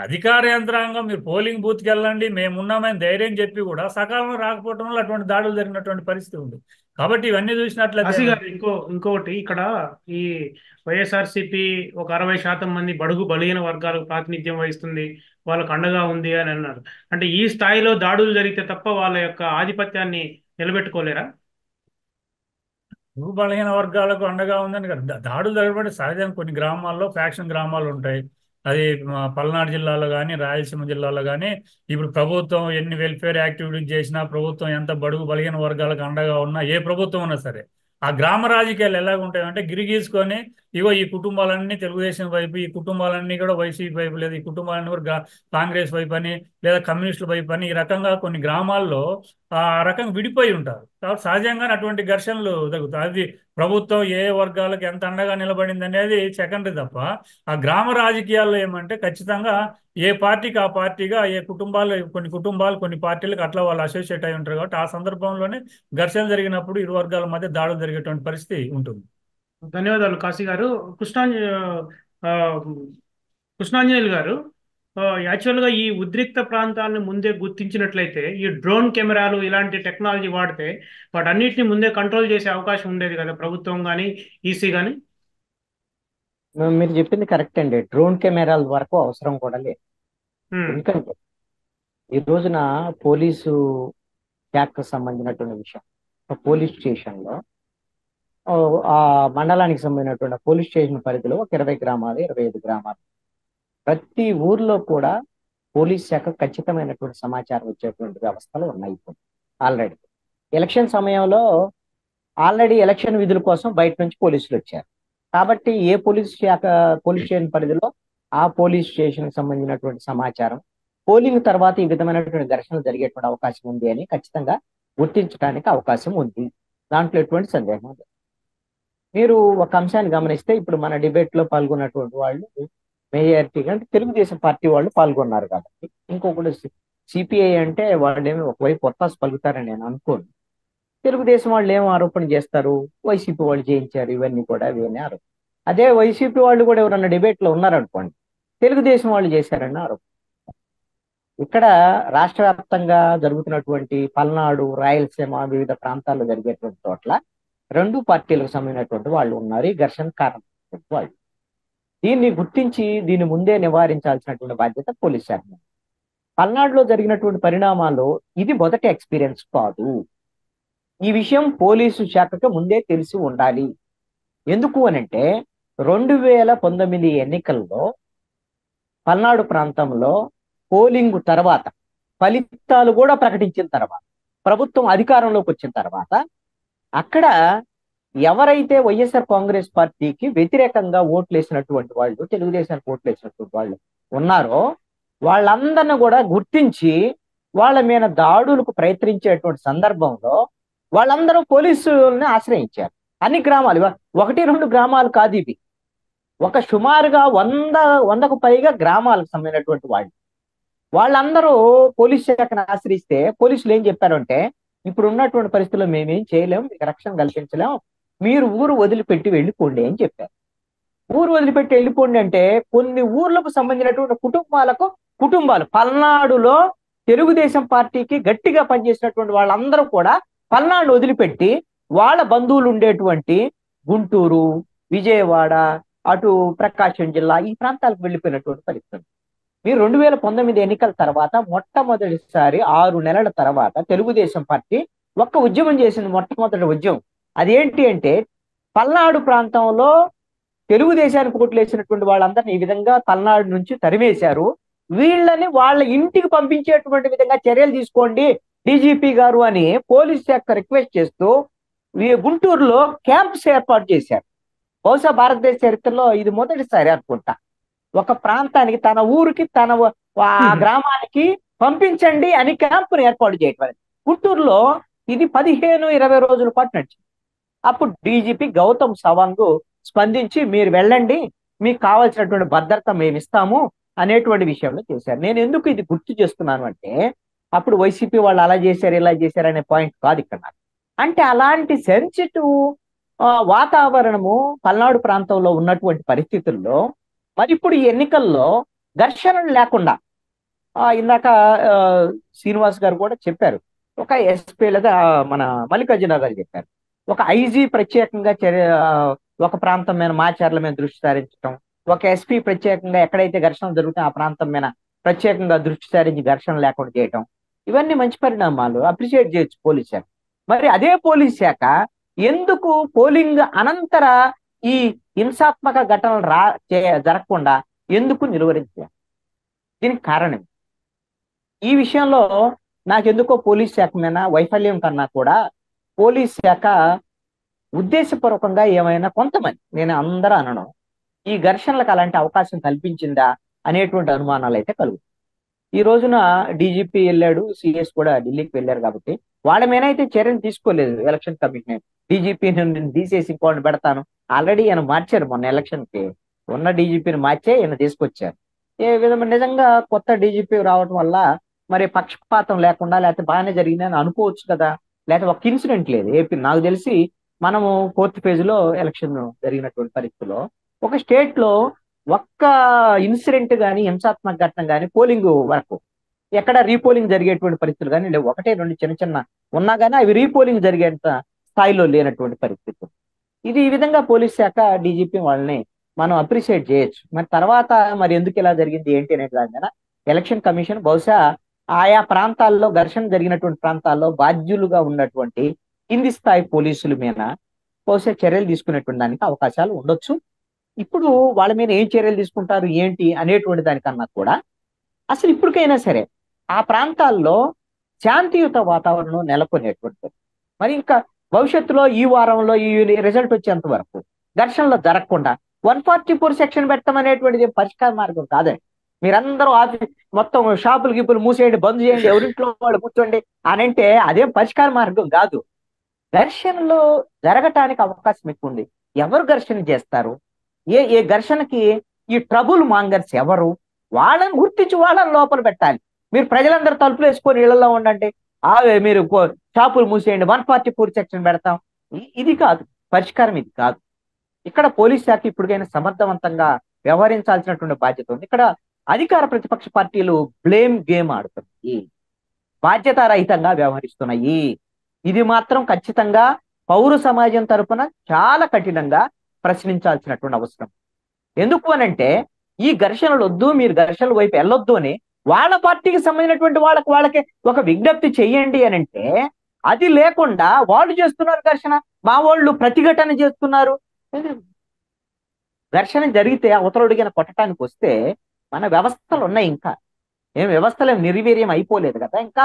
అధికార యంత్రాంగం మీరు పోలింగ్ బూత్కి వెళ్ళండి మేమున్నామని ధైర్యం చెప్పి కూడా సకాలంలో రాకపోవడం వల్ల అటువంటి దాడులు జరిగినటువంటి పరిస్థితి ఉంది. కాబట్టి ఇవన్నీ చూసినట్లయితే ఇంకొకటి ఇక్కడ ఈ వైఎస్ఆర్సీపీ ఒక 60% మంది బడుగు బలహీన వర్గాలకు ప్రాతినిధ్యం వహిస్తుంది, వాళ్ళకు అండగా ఉంది అని అన్నారు. అంటే ఈ స్థాయిలో దాడులు జరిగితే తప్ప వాళ్ళ యొక్క ఆధిపత్యాన్ని నిలబెట్టుకోలేరా? బలహీన వర్గాలకు అండగా ఉందని కదా దాడులు జరగబడి సహజంగా కొన్ని గ్రామాల్లో ఫ్యాక్షన్ గ్రామాలు ఉంటాయి. అది పల్నాడు జిల్లాలో కానీ రాయలసీమ జిల్లాలో కానీ ఇప్పుడు ప్రభుత్వం ఎన్ని వెల్ఫేర్ యాక్టివిటీస్ చేసినా, ప్రభుత్వం ఎంత బడుగు బలహీన వర్గాలకు అండగా ఉన్నా, ఏ ప్రభుత్వం ఉన్నా సరే ఆ గ్రామ రాజకీయాలు ఎలాగ ఉంటాయంటే గిరిగీసుకొని ఇగో ఈ కుటుంబాలన్నీ తెలుగుదేశం వైపు, ఈ కుటుంబాలన్నీ కూడా వైసీపీ వైపు, లేదా ఈ కుటుంబాలన్నీ కూడా కాంగ్రెస్ వైపు అని, లేదా కమ్యూనిస్టుల వైపు అని, ఈ రకంగా కొన్ని గ్రామాల్లో ఆ రకంగా విడిపోయి ఉంటారు. కాబట్టి సహజంగానే అటువంటి ఘర్షణలు జరుగుతాయి. అది ప్రభుత్వం ఏ వర్గాలకు ఎంత అండగా నిలబడింది అనేది సెకండరీ తప్ప ఆ గ్రామ రాజకీయాల్లో ఏమంటే ఖచ్చితంగా ఏ పార్టీకి ఆ పార్టీగా కొన్ని కుటుంబాలు కొన్ని పార్టీలకు అట్లా వాళ్ళు అసోసియేట్ అయి ఉంటారు. కాబట్టి ఆ సందర్భంలోనే ఘర్షణ జరిగినప్పుడు ఇరు వర్గాల మధ్య దాడులు జరిగేటువంటి పరిస్థితి ఉంటుంది. ధన్యవాదాలు కాశీ గారు. కృష్ణాంజనేయులు గారు, యాక్చువల్గా ఈ ఉద్రిక్త ప్రాంతాలను ముందే గుర్తించినట్లయితే ఈ డ్రోన్ కెమెరాలు ఇలాంటి టెక్నాలజీ వాడితే వాటన్నిటిని ముందే కంట్రోల్ చేసే అవకాశం ఉండేది కదా ప్రభుత్వం కానీ ఈసీ కానీ? మీరు చెప్పింది కరెక్ట్ అండి. డ్రోన్ కెమెరాల వరకు అవసరం కూడా లేదు. ఎందుకంటే ఈ రోజున పోలీసు శాఖకు సంబంధించినటువంటి విషయం, పోలీస్ స్టేషన్లో ఆ మండలానికి సంబంధించినటువంటి పోలీస్ స్టేషన్ పరిధిలో ఒక 20 గ్రామాలు 25 గ్రామాలు ప్రతి ఊర్లో కూడా పోలీస్ శాఖ ఖచ్చితమైనటువంటి సమాచారం వచ్చేటువంటి వ్యవస్థలు ఉన్నాయి. ఇప్పుడు ఆల్రెడీ ఎలక్షన్ సమయంలో ఆల్రెడీ ఎలక్షన్ విధుల కోసం బయట నుంచి పోలీసులు వచ్చారు. కాబట్టి ఏ పోలీస్ స్టేషన్ పరిధిలో ఆ పోలీస్ స్టేషన్కి సంబంధించినటువంటి సమాచారం పోలింగ్ తర్వాత ఈ విధమైనటువంటి ఘర్షణలు జరిగేటువంటి అవకాశం ఉంది అని ఖచ్చితంగా గుర్తించడానికి అవకాశం ఉంది. దాంట్లో ఎటువంటి సందేహం లేదు. మీరు ఒక అంశాన్ని గమనిస్తే ఇప్పుడు మన డిబేట్ లో పాల్గొన్నటువంటి వాళ్ళు మెజారిటీ అంటే తెలుగుదేశం పార్టీ వాళ్ళు పాల్గొన్నారు కాబట్టి, ఇంకొకటి సిపిఐ అంటే వాళ్ళేమి ఒకవైపు ఒత్తాసు పలుకుతారని నేను అనుకోను. తెలుగుదేశం వాళ్ళు ఏం ఆరోపణ చేస్తారు, వైసీపీ వాళ్ళు చేయించారు, ఇవన్నీ కూడా ఇవన్నీ ఆరోపణ. అదే వైసీపీ వాళ్ళు కూడా ఎవరన్నా డిబేట్ లో ఉన్నారనుకోండి, తెలుగుదేశం వాళ్ళు చేశారని ఆరోపణ. ఇక్కడ రాష్ట్ర వ్యాప్తంగా జరుగుతున్నటువంటి పల్నాడు, రాయలసీమ వివిధ ప్రాంతాల్లో జరిగేటువంటి చోట్ల రెండు పార్టీలకు సంబంధించినటువంటి వాళ్ళు ఉన్నారు, ఈ ఘర్షణ కారణం వాళ్ళు. దీన్ని గుర్తించి దీన్ని ముందే నివారించాల్సినటువంటి బాధ్యత పోలీస్ శాఖ. పల్నాడులో జరిగినటువంటి పరిణామాలు ఇది మొదటి ఎక్స్పీరియన్స్ కాదు. ఈ విషయం పోలీసు శాఖకు ముందే తెలిసి ఉండాలి. ఎందుకు అనంటే 2019 ఎన్నికల్లో పల్నాడు ప్రాంతంలో పోలింగ్ తర్వాత ఫలితాలు కూడా ప్రకటించిన తర్వాత ప్రభుత్వం అధికారంలోకి వచ్చిన తర్వాత అక్కడ ఎవరైతే వైఎస్ఆర్ కాంగ్రెస్ పార్టీకి వ్యతిరేకంగా ఓట్లేసినటువంటి వాళ్ళు, తెలుగుదేశానికి ఓట్లేసినటువంటి వాళ్ళు ఉన్నారో వాళ్ళందరిని కూడా గుర్తించి వాళ్ళ మీద దాడులకు ప్రయత్నించేటువంటి సందర్భంలో వాళ్ళందరూ పోలీసుల్ని ఆశ్రయించారు. అన్ని గ్రామాలు, 1-2 గ్రామాలు కాదు ఇవి, ఒక సుమారుగా 100కు పైగా గ్రామాలకు సంబంధించినటువంటి వాళ్ళందరూ పోలీస్ శాఖను ఆశ్రయిస్తే పోలీసులు ఏం చెప్పారంటే, ఇప్పుడు ఉన్నటువంటి పరిస్థితుల్లో మేమేం చేయలేము, మీకు రక్షణ కల్పించలేము, మీరు ఊరు వదిలిపెట్టి వెళ్ళిపోండి అని చెప్పారు. ఊరు వదిలిపెట్టి వెళ్ళిపోండి అంటే కొన్ని ఊర్లకు సంబంధించినటువంటి కుటుంబాలు పల్నాడులో తెలుగుదేశం పార్టీకి గట్టిగా పనిచేసినటువంటి వాళ్ళందరూ కూడా పల్నాడు వదిలిపెట్టి వాళ్ళ బంధువులు ఉండేటువంటి గుంటూరు, విజయవాడ, అటు ప్రకాశం జిల్లా ఈ ప్రాంతాలకు వెళ్ళిపోయినటువంటి పరిస్థితి. మీరు 2019 ఎన్నికల తర్వాత మొట్టమొదటిసారి 6 నెలల తర్వాత తెలుగుదేశం పార్టీ ఒక్క ఉద్యమం చేసింది. మొట్టమొదటి ఉద్యమం అదేంటి అంటే, పల్నాడు ప్రాంతంలో తెలుగుదేశానికి ఓట్లు వేసినటువంటి వాళ్ళందరినీ ఈ విధంగా పల్నాడు నుంచి తరిమేశారు, వీళ్ళని వాళ్ళ ఇంటికి పంపించేటువంటి విధంగా చర్యలు తీసుకోండి డీజీపీ గారు అని పోలీస్ శాఖ రిక్వెస్ట్ చేస్తూ గుంటూరులో క్యాంప్స్ ఏర్పాటు చేశారు. బహుశా భారతదేశ చరిత్రలో ఇది మొదటిసారి అనుకుంటా. ఒక ప్రాంతానికి, తన ఊరికి, తన ఆ గ్రామానికి పంపించండి అని క్యాంపును ఏర్పాటు చేయటం. గుంటూరులో ఇది 15-20 రోజుల పాటు నడిచింది. అప్పుడు డీజీపీ గౌతమ్ సవాంగ్ స్పందించి మీరు వెళ్ళండి, మీకు కావాల్సినటువంటి భద్రత మేము ఇస్తాము అనేటువంటి విషయంలో చేశారు. నేను ఎందుకు ఇది గుర్తు చేస్తున్నాను అంటే, అప్పుడు వైసీపీ వాళ్ళు అలా చేశారు ఇలా చేశారు అనే పాయింట్ కాదు ఇక్కడ. అంటే అలాంటి సెన్సిటివ్ వాతావరణము పల్నాడు ప్రాంతంలో ఉన్నటువంటి పరిస్థితుల్లో మరి ఇప్పుడు ఈ ఎన్నికల్లో ఘర్షణలు లేకుండా, ఇందాక శ్రీనివాస్ గారు కూడా చెప్పారు, ఒక ఎస్పీ లేదా మన మల్లికార్జున గారు చెప్పారు, ఒక ఐజీ ప్రత్యేకంగా ఒక ప్రాంతం మీద మాచర్ల మీద దృష్టి సారించడం, ఒక ఎస్పీ ప్రత్యేకంగా ఎక్కడైతే ఘర్షణలు జరుగుతాయో ఆ ప్రాంతం మీద ప్రత్యేకంగా దృష్టి సారించి ఘర్షణ లేకుండా చేయటం, ఇవన్నీ మంచి పరిణామాలు, అప్రిషియేట్ చేయొచ్చు పోలీస్ శాఖ. మరి అదే పోలీస్ శాఖ ఎందుకు పోలింగ్ అనంతర ఈ హింసాత్మక ఘటనలు జరగకుండా ఎందుకు నిలువరించారు? దీనికి కారణం ఈ విషయంలో నాకెందుకో పోలీస్ శాఖ మీద వైఫల్యం కన్నా కూడా పోలీస్ శాఖ ఉద్దేశపూర్వకంగా ఏమైనా కొంతమంది, నేను అందరూ అనను, ఈ ఘర్షణలకు అలాంటి అవకాశం కల్పించిందా అనేటువంటి అనుమానాలు అయితే కలుగుతాయి. ఈ రోజున డీజీపీ వెళ్ళాడు, సిఎస్ కూడా ఢిల్లీకి వెళ్ళారు కాబట్టి వాళ్ళ మీద అయితే చర్యలు తీసుకోలేదు ఎలక్షన్ కమిషన్. డీజీపీని నేను తీసేసి ఇంకోటి పెడతాను, ఆల్రెడీ ఈయన మార్చారు మొన్న ఎలక్షన్ కి, ఉన్న డీజీపీని మార్చే ఈయన తీసుకొచ్చారు. ఏ విధంగా నిజంగా కొత్త డీజీపీ రావడం వల్ల మరి పక్షపాతం లేకుండా లేకపోతే బాగానే జరిగిందని అనుకోవచ్చు కదా, లేకపోతే ఒక ఇన్సిడెంట్ లేదు ఏపీ. నాకు తెలిసి మనము 4th phase లో ఎలక్షన్ జరిగినటువంటి పరిస్థితుల్లో ఒక స్టేట్ లో ఒక్క ఇన్సిడెంట్ కానీ హింసాత్మక ఘటన కానీ పోలింగ్ వరకు ఎక్కడ రీపోలింగ్ జరిగేటువంటి పరిస్థితులు కానీ లేవు. 1-2 చిన్న ఉన్నా కానీ అవి రీపోలింగ్ జరిగేంత స్థాయిలో లేనటువంటి పరిస్థితులు. ఇది ఈ విధంగా పోలీస్ శాఖ డీజీపీ వాళ్ళని మనం అప్రిషియేట్ చేయొచ్చు. మరి తర్వాత మరి ఎందుకు ఇలా జరిగింది ఏంటి అనేది దాని మీద ఎలక్షన్ కమిషన్ బహుశా ఆయా ప్రాంతాల్లో ఘర్షణ జరిగినటువంటి ప్రాంతాల్లో బాధ్యులుగా ఉన్నటువంటి కింది స్థాయి పోలీసుల మీద బహుశా చర్యలు తీసుకునేటువంటి దానికి అవకాశాలు ఉండొచ్చు. ఇప్పుడు వాళ్ళ మీద ఏం చర్యలు తీసుకుంటారు ఏంటి అనేటువంటి దానికన్నా కూడా అసలు ఇప్పటికైనా సరే ఆ ప్రాంతాల్లో శాంతియుత వాతావరణం నెలకొనేటువంటి, మరి ఇంకా భవిష్యత్తులో ఈ వారంలో ఈ రిజల్ట్ వచ్చేంత వరకు ఘర్షణలు జరగకుండా 144 సెక్షన్ పెట్టడం అనేటువంటిది పరిష్కార మార్గం కాదండి. మీరందరూ మొత్తం షాపులు గిప్పులు మూసేయండి, బంద్ చేయండి, ఎవరింట్లో వాళ్ళు కూర్చోండి అని అంటే అదేం పరిష్కార మార్గం కాదు. ఘర్షణలు జరగటానికి అవకాశం ఎక్కువ ఉంది. ఎవరు ఘర్షణ చేస్తారు? ఏ ఘర్షణకి ఈ ట్రబుల్ మాంగర్స్ ఎవరు? వాళ్ళని గుర్తించి వాళ్ళని లోపల పెట్టాలి. మీరు ప్రజలందరూ తలుపులు వేసుకొని ఇళ్లలో ఉండండి, మీరు షాపులు మూసేయండి, 144 సెక్షన్ పెడతాం, ఇది కాదు పరిష్కారం, ఇది కాదు. ఇక్కడ పోలీస్ శాఖ ఇప్పటికైనా సమర్థవంతంగా వ్యవహరించాల్సినటువంటి బాధ్యత ఉంది. ఇక్కడ అధికార ప్రతిపక్ష పార్టీలు బ్లేమ్ గేమ్ ఆడుతున్నాయి, బాధ్యతారహితంగా వ్యవహరిస్తున్నాయి. ఇది మాత్రం ఖచ్చితంగా పౌర సమాజం తరపున చాలా కఠినంగా ప్రశ్నించాల్సినటువంటి అవసరం. ఎందుకు అనంటే ఈ ఘర్షణలు వద్దు, మీరు ఘర్షణల వైపు వెళ్ళొద్దు అని వాళ్ళ పార్టీకి సంబంధించినటువంటి వాళ్ళకి ఒక విజ్ఞప్తి చెయ్యండి అని అంటే, అది లేకుండా వాళ్ళు చేస్తున్నారు ఘర్షణ, మా వాళ్ళు ప్రతిఘటన చేస్తున్నారు. ఘర్షణ జరిగితే అవతలడిగిన కొట్టడానికి వస్తే మన వ్యవస్థలు ఉన్నాయి, ఇంకా వ్యవస్థలు నిర్వీర్యం అయిపోలేదు కదా, ఇంకా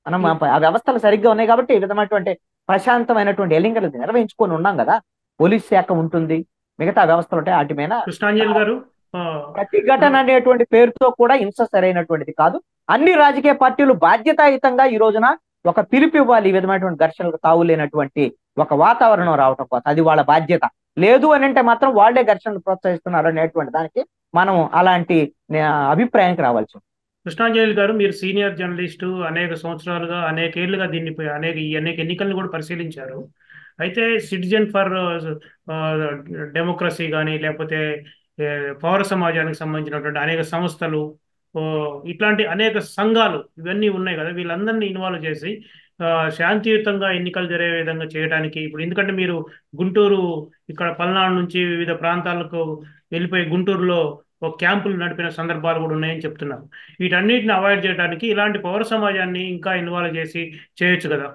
మనం ఆ వ్యవస్థలు సరిగ్గా ఉన్నాయి కాబట్టి ఈ విధమైనటువంటి ప్రశాంతమైనటువంటి ఎన్నికలు నిర్వహించుకొని ఉన్నాం కదా. పోలీస్ శాఖ ఉంటుంది, మిగతా వ్యవస్థలు ఉంటాయి, వాటి మీద కృష్ణాంజలి గారు ప్రతిఘటన అనేటువంటి పేరుతో కూడా హింస సరైనటువంటిది కాదు. అన్ని రాజకీయ పార్టీలు బాధ్యతాయుతంగా ఈ రోజున ఒక పిలుపు ఇవ్వాలి, ఈ విధమైనటువంటి ఘర్షణలకు తావులేనటువంటి ఒక వాతావరణం రావటం కోసం. అది వాళ్ళ బాధ్యత. లేదు అని అంటే మాత్రం వాళ్లే ఘర్షణలు ప్రోత్సహిస్తున్నారు అనేటువంటి దానికి మనం అలాంటి అభిప్రాయానికి రావాల్సి ఉంది. కృష్ణాంజలి గారు, మీరు సీనియర్ జర్నలిస్టు, అనేక సంవత్సరాలుగా అనేకేళ్లుగా దీన్ని అనేక ఎన్నికలను కూడా పరిశీలించారు. అయితే సిటిజన్ ఫర్ డెమోక్రసీ కానీ లేకపోతే పౌర సమాజానికి సంబంధించినటువంటి అనేక సంస్థలు, ఇట్లాంటి అనేక సంఘాలు ఇవన్నీ ఉన్నాయి కదా, వీళ్ళందరినీ ఇన్వాల్వ్ చేసి శాంతియుతంగా ఎన్నికలు జరిగే విధంగా చేయడానికి, ఇప్పుడు ఎందుకంటే మీరు గుంటూరు ఇక్కడ పల్నాడు నుంచి వివిధ ప్రాంతాలకు వెళ్ళిపోయి గుంటూరులో ఒక క్యాంపులు నడిపిన సందర్భాలు కూడా ఉన్నాయని చెప్తున్నారు. వీటన్నిటిని అవాయిడ్ చేయడానికి ఇలాంటి పౌర సమాజాన్ని ఇంకా ఇన్వాల్వ్ చేసి చేయొచ్చు కదా.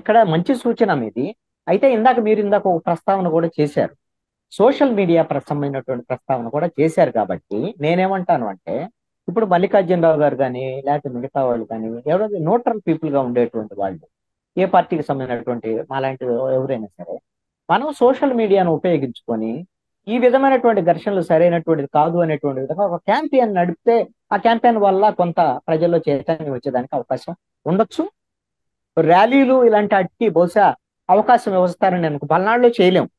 ఇక్కడ మంచి సూచన మీది. అయితే మీరు ఇందాక ఒక ప్రస్తావన కూడా చేశారు, సోషల్ మీడియా సంబంధించినటువంటి ప్రస్తావన కూడా చేశారు. కాబట్టి నేనేమంటాను అంటే, ఇప్పుడు మల్లికార్జునరావు గారు కానీ లేకపోతే మిగతా వాళ్ళు కానీ ఎవరైతే న్యూట్రల్ పీపుల్ గా ఉండేటువంటి వాళ్ళు, ఏ పార్టీకి సంబంధించినటువంటి మాలాంటి ఎవరైనా సరే, మనం సోషల్ మీడియాను ఉపయోగించుకొని ఈ విధమైనటువంటి ఘర్షణలు సరైనటువంటిది కాదు అనేటువంటి విధంగా ఒక క్యాంపెయిన్ నడిపితే ఆ క్యాంపెయిన్ వల్ల కొంత ప్రజల్లో చైతన్యం వచ్చేదానికి అవకాశం ఉండొచ్చు. ర్యాలీలు ఇలాంటి వాటికి బహుశా అవకాశం ఇస్తారని నేను పల్నాడులో చేయలేము,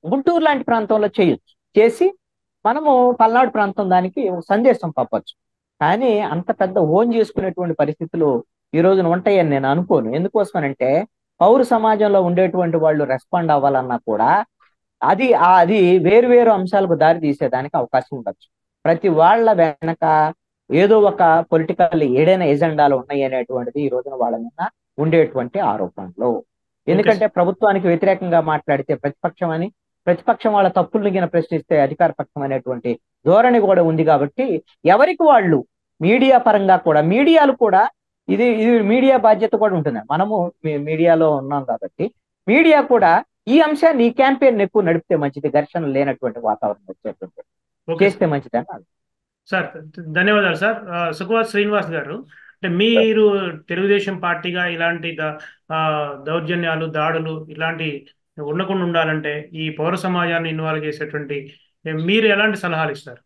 గుంటూరు లాంటి ప్రాంతంలో చేయొచ్చు. చేసి మనము పల్నాడు ప్రాంతం దానికి సందేశం పంపచ్చు. కానీ అంత పెద్ద ఓన్ చేసుకునేటువంటి పరిస్థితులు ఈ రోజున ఉంటాయని నేను అనుకోను. ఎందుకోసమనంటే పౌర సమాజంలో ఉండేటువంటి వాళ్ళు రెస్పాండ్ అవ్వాలన్నా కూడా అది వేరు అంశాలకు దారి తీసేదానికి అవకాశం ఉండొచ్చు. ప్రతి వాళ్ళ వెనక ఏదో ఒక పొలిటికల్ ఏదైనా ఎజెండాలు ఉన్నాయి అనేటువంటిది ఈ రోజున వాళ్ళ మీద ఉండేటువంటి ఆరోపణలు. ఎందుకంటే ప్రభుత్వానికి వ్యతిరేకంగా మాట్లాడితే ప్రతిపక్షం వాళ్ళ తప్పులను ప్రశ్నిస్తే అధికార పక్షం అనేటువంటి ధోరణి కూడా ఉంది. కాబట్టి ఎవరికి వాళ్ళు మీడియా పరంగా కూడా, మీడియాలు కూడా ఇది మీడియా బాధ్యత కూడా ఉంటుంది. మనము మీడియాలో ఉన్నాం కాబట్టి మీడియా కూడా ఈ అంశాన్ని, ఈ క్యాంపెయిన్ ఎక్కువ నడిపితే మంచిది, ఘర్షణ లేనటువంటి వాతావరణం వచ్చేటువంటి చేస్తే మంచిది అని. సార్ ధన్యవాదాలు సార్. సుఖవాస్ శ్రీనివాస్ గారు, అంటే మీరు తెలుగుదేశం పార్టీగా ఇలాంటి దౌర్జన్యాలు, దాడులు ఇలాంటి ఉండకుండా ఉండాలంటే ఈ పౌర సమాజాన్ని ఇన్వాల్వ్ చేసేటువంటి మీరు ఎలాంటి సలహాలు ఇస్తారు?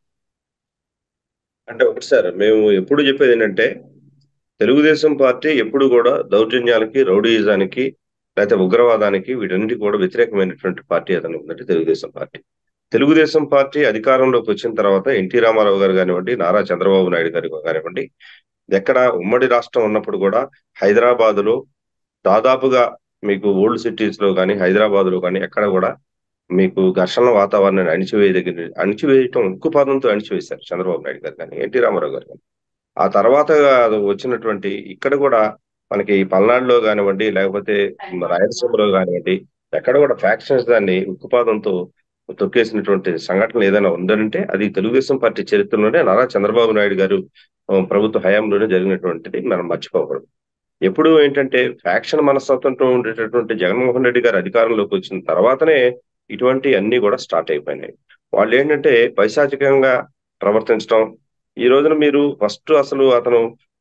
అంటే ఒకటి సార్, మేము ఎప్పుడు చెప్పేది ఏంటంటే, తెలుగుదేశం పార్టీ ఎప్పుడు కూడా దౌర్జన్యాలకి, రౌడీయిజానికి, లేకపోతే ఉగ్రవాదానికి, వీటన్నిటికీ కూడా వ్యతిరేకమైనటువంటి పార్టీ అతను ఉందంటే తెలుగుదేశం పార్టీ అధికారంలోకి వచ్చిన తర్వాత ఎన్టీ రామారావు గారు కానివ్వండి, నారా చంద్రబాబు నాయుడు గారు కానివ్వండి, ఎక్కడ ఉమ్మడి రాష్ట్రం ఉన్నప్పుడు కూడా హైదరాబాద్ లో దాదాపుగా మీకు ఓల్డ్ సిటీస్ లో కానీ హైదరాబాద్ లో కానీ ఎక్కడ కూడా మీకు ఘర్షణ వాతావరణాన్ని అణిచివేయటం, ఉక్కుపాదంతో అణిచివేశారు చంద్రబాబు నాయుడు గారు కానీ ఎన్టీ రామారావు గారు కానీ. ఆ తర్వాత వచ్చినటువంటి ఇక్కడ కూడా మనకి పల్నాడులో కానివ్వండి, లేకపోతే రాయలసీమలో కానివ్వండి, ఎక్కడ కూడా ఫ్యాక్షన్స్ దాన్ని ఉక్కుపాదంతో తొక్కేసినటువంటి సంఘటనలు ఏదైనా ఉందంటే అది తెలుగుదేశం పార్టీ చరిత్రలోనే నారా చంద్రబాబు నాయుడు గారు ప్రభుత్వ హయాంలోనే జరిగినటువంటిది మనం మర్చిపోకూడదు. ఎప్పుడు ఏంటంటే ఫ్యాక్షన్ మనస్తత్వంతో ఉండేటటువంటి జగన్మోహన్ రెడ్డి గారు అధికారంలోకి వచ్చిన తర్వాతనే ఇటువంటి అన్ని కూడా స్టార్ట్ అయిపోయినాయి. వాళ్ళు ఏంటంటే పైశాచికంగా ప్రవర్తించడం. ఈ రోజున మీరు ఫస్ట్ అసలు అతను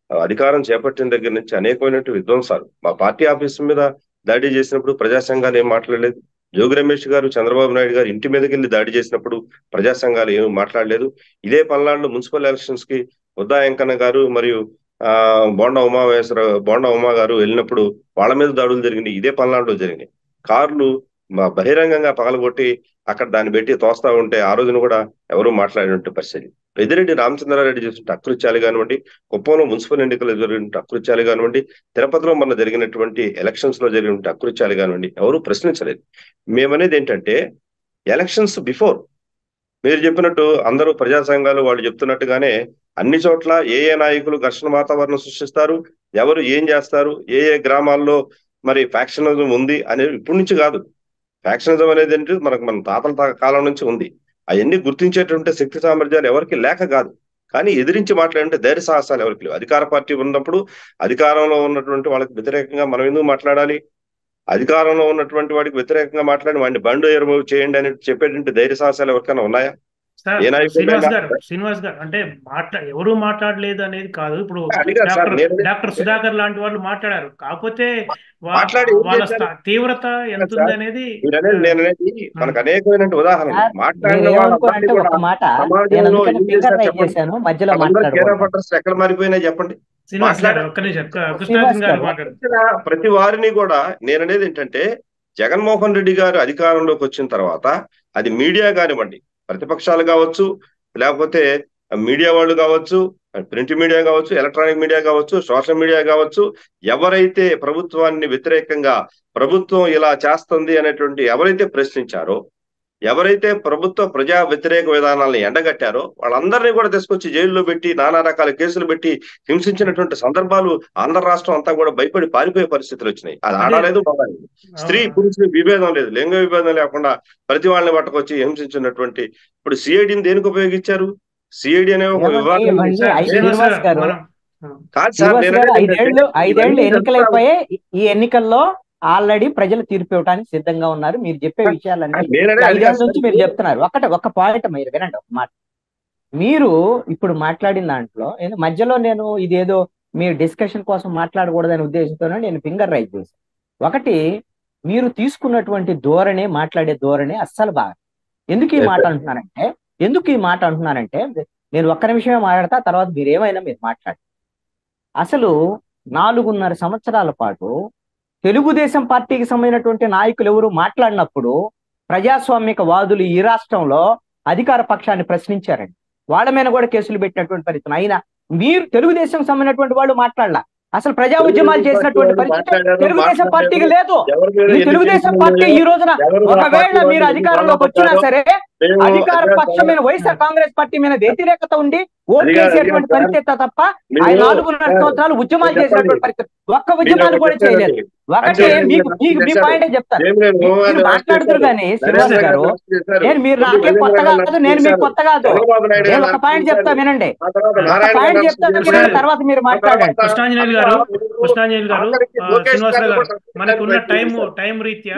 అధికారం చేపట్టిన దగ్గర నుంచి అనేకమైనటువంటి విధ్వంసాలు, మా పార్టీ ఆఫీసు మీద దాడి చేసినప్పుడు ప్రజా సంఘాలు ఏం మాట్లాడలేదు, జోగి రమేష్ గారు చంద్రబాబు నాయుడు గారు ఇంటి మీదకి వెళ్ళి దాడి చేసినప్పుడు ప్రజా సంఘాలు ఏమీ మాట్లాడలేదు. ఇదే పల్నాడులో మున్సిపల్ ఎలక్షన్స్ కి ఉద్దా వెంకన్న గారు మరియు బోండా ఉమా గారు వెళ్ళినప్పుడు వాళ్ళ మీద దాడులు జరిగినాయి. ఇదే పల్నాడులో జరిగినాయి. కార్లు బహిరంగంగా పగలగొట్టి అక్కడ దాన్ని పెట్టి తోస్తా ఉంటే ఆ రోజున కూడా ఎవరూ మాట్లాడినట్టు పరిస్థితి. పెద్దిరెడ్డి రామచంద్రారెడ్డి చేసిన అకృత్యాలు కానివ్వండి, కుప్పంలో మున్సిపల్ ఎన్నికలు జరిగిన అకృత్యాలు కానివ్వండి, తిరుపతిలో మొన్న జరిగినటువంటి ఎలక్షన్స్ లో జరిగిన అకృత్యాలు కానివ్వండి, ఎవరూ ప్రశ్నించలేదు. మేమనేది ఏంటంటే ఎలక్షన్స్ బిఫోర్ మీరు చెప్పినట్టు అందరూ ప్రజా సంఘాలు వాళ్ళు చెప్తున్నట్టుగానే అన్ని చోట్ల ఏ నాయకులు ఘర్షణ వాతావరణం సృష్టిస్తారు, ఎవరు ఏం చేస్తారు, ఏ గ్రామాల్లో మరి ఫ్యాక్షనిజం ఉంది అనేది ఇప్పటి నుంచి కాదు. ఫ్యాక్షనిజం అనేది ఏంటి మన తాతల కాలం నుంచి ఉంది. అవన్నీ గుర్తించేటువంటి శక్తి సామర్థ్యాలు ఎవరికి లేక కాదు, కానీ ఎదిరించి మాట్లాడంటే ధైర్య సాహసాలు ఎవరికి లేవు. అధికార పార్టీ ఉన్నప్పుడు అధికారంలో ఉన్నటువంటి వాళ్ళకి వ్యతిరేకంగా మనం ఎందుకు మాట్లాడాలి? అధికారంలో ఉన్నటువంటి వాడికి వ్యతిరేకంగా మాట్లాడి వాడిని బండు ఎరువు చేయండి అని చెప్పేటువంటి ధైర్య సాహసాలు ఎవరికైనా ఉన్నాయా? శ్రీనివాస్ గారు అంటే ఎవరు మాట్లాడలేదు అనేది కాదు. ఇప్పుడు డాక్టర్ సుధాకర్ లాంటి వాళ్ళు మాట్లాడారు, కాకపోతే వాళ్ళ తీవ్రత ఎంత ఉంది అనేది మనకు అనేకమైన ఉదాహరణలు. ఎక్కడ మారిపోయినా చెప్పండి. ప్రతి వారిని కూడా నేననేది ఏంటంటే జగన్మోహన్ రెడ్డి గారు అధికారంలోకి వచ్చిన తర్వాత అది మీడియా కానివ్వండి, ప్రతిపక్షాలు కావచ్చు, లేకపోతే మీడియా వాళ్ళు కావచ్చు, ప్రింట్ మీడియా కావచ్చు, ఎలక్ట్రానిక్ మీడియా కావచ్చు, సోషల్ మీడియా కావచ్చు, ఎవరైతే ప్రభుత్వాన్ని వ్యతిరేకంగా ప్రభుత్వం ఇలా చేస్తుంది అనేటువంటి ఎవరైతే ప్రశ్నించారో, ఎవరైతే ప్రభుత్వ ప్రజా వ్యతిరేక విధానాలను ఎండగట్టారో వాళ్ళందరినీ కూడా తీసుకొచ్చి జైల్లో పెట్టి నానా రకాల కేసులు పెట్టి హింసించినటువంటి సందర్భాలు ఆంధ్ర రాష్ట్రం అంతా కూడా భయపడి పారిపోయే పరిస్థితులు వచ్చినాయి. అది ఆడలేదు, బాగాలేదు. స్త్రీ పురుషులు విభేదం లేదు, లింగ విభేదం లేకుండా ప్రతి వాళ్ళని పట్టుకొచ్చి హింసించినటువంటి ఇప్పుడు సిఐడిని దేనికి ఉపయోగించారు? సిఐడి అనే ఒక విభాగం కాదు సార్. ఐదేళ్లు ఎన్నికలైపోయే ఈ ఎన్నికల్లో ఆల్రెడీ ప్రజలు తీర్పు ఇవ్వడానికి సిద్ధంగా ఉన్నారు. మీరు చెప్పే విషయాలన్నీ 5 ఏళ్ల నుంచి మీరు చెప్తున్నారు. ఒక పాయింట్ మీరు వినండి, ఒక మాట. మీరు ఇప్పుడు మాట్లాడిన దాంట్లో మధ్యలో నేను ఇదేదో మీ డిస్కషన్ కోసం మాట్లాడకూడదనే ఉద్దేశంతోనే నేను ఫింగర్ రైజ్ చేశాను. ఒకటి, మీరు తీసుకున్నటువంటి ధోరణి, మాట్లాడే ధోరణి అస్సలు బాగా. ఎందుకు ఈ మాట అంటున్నానంటే నేను ఒక్క నిమిషమే మాట్లాడతా, తర్వాత మీరు ఏమైనా మీరు మాట్లాడండి. అసలు 4.5 సంవత్సరాల పాటు తెలుగుదేశం పార్టీకి సంబంధించినటువంటి నాయకులు ఎవరు మాట్లాడినప్పుడు ప్రజాస్వామిక వాదులు ఈ రాష్ట్రంలో అధికార పక్షాన్ని ప్రశ్నించారండి. వాళ్ళ మీద కూడా కేసులు పెట్టినటువంటి పరిస్థితి. అయినా మీరు తెలుగుదేశం సంబంధించినటువంటి వాళ్ళు మాట్లాడాల. అసలు ప్రజా ఉద్యమాలు చేసినటువంటి పరిస్థితి తెలుగుదేశం పార్టీకి లేదు. ఈ తెలుగుదేశం పార్టీ ఈ రోజున ఒకవేళ మీరు అధికారంలోకి వచ్చినా సరే అధికార పక్షమైన వైఎస్ఆర్ కాంగ్రెస్ పార్టీ మీద వ్యతిరేకత ఉండి ఓటు చేసేటువంటి పరిస్థితి తప్ప 4.5 సంవత్సరాలు ఉద్యమాలు చేసినటువంటి పరిస్థితి ఒక్క ఉద్యమాలు కూడా చేయలేదు. ఒకటి మీ పాయింటే చెప్తాను. మీరు మాట్లాడుతారు కానీ శ్రీనివాస్ గారు, మీరు నాకే కొత్త కాదు, నేను మీకు కొత్త కాదు. నేను ఒక పాయింట్ చెప్తా వినండి, తర్వాత మీరు మాట్లాడండి. కృష్ణాంజనేయులు గారు శ్రీనివాసరావు గారు, మనకున్న టైం రీత్యా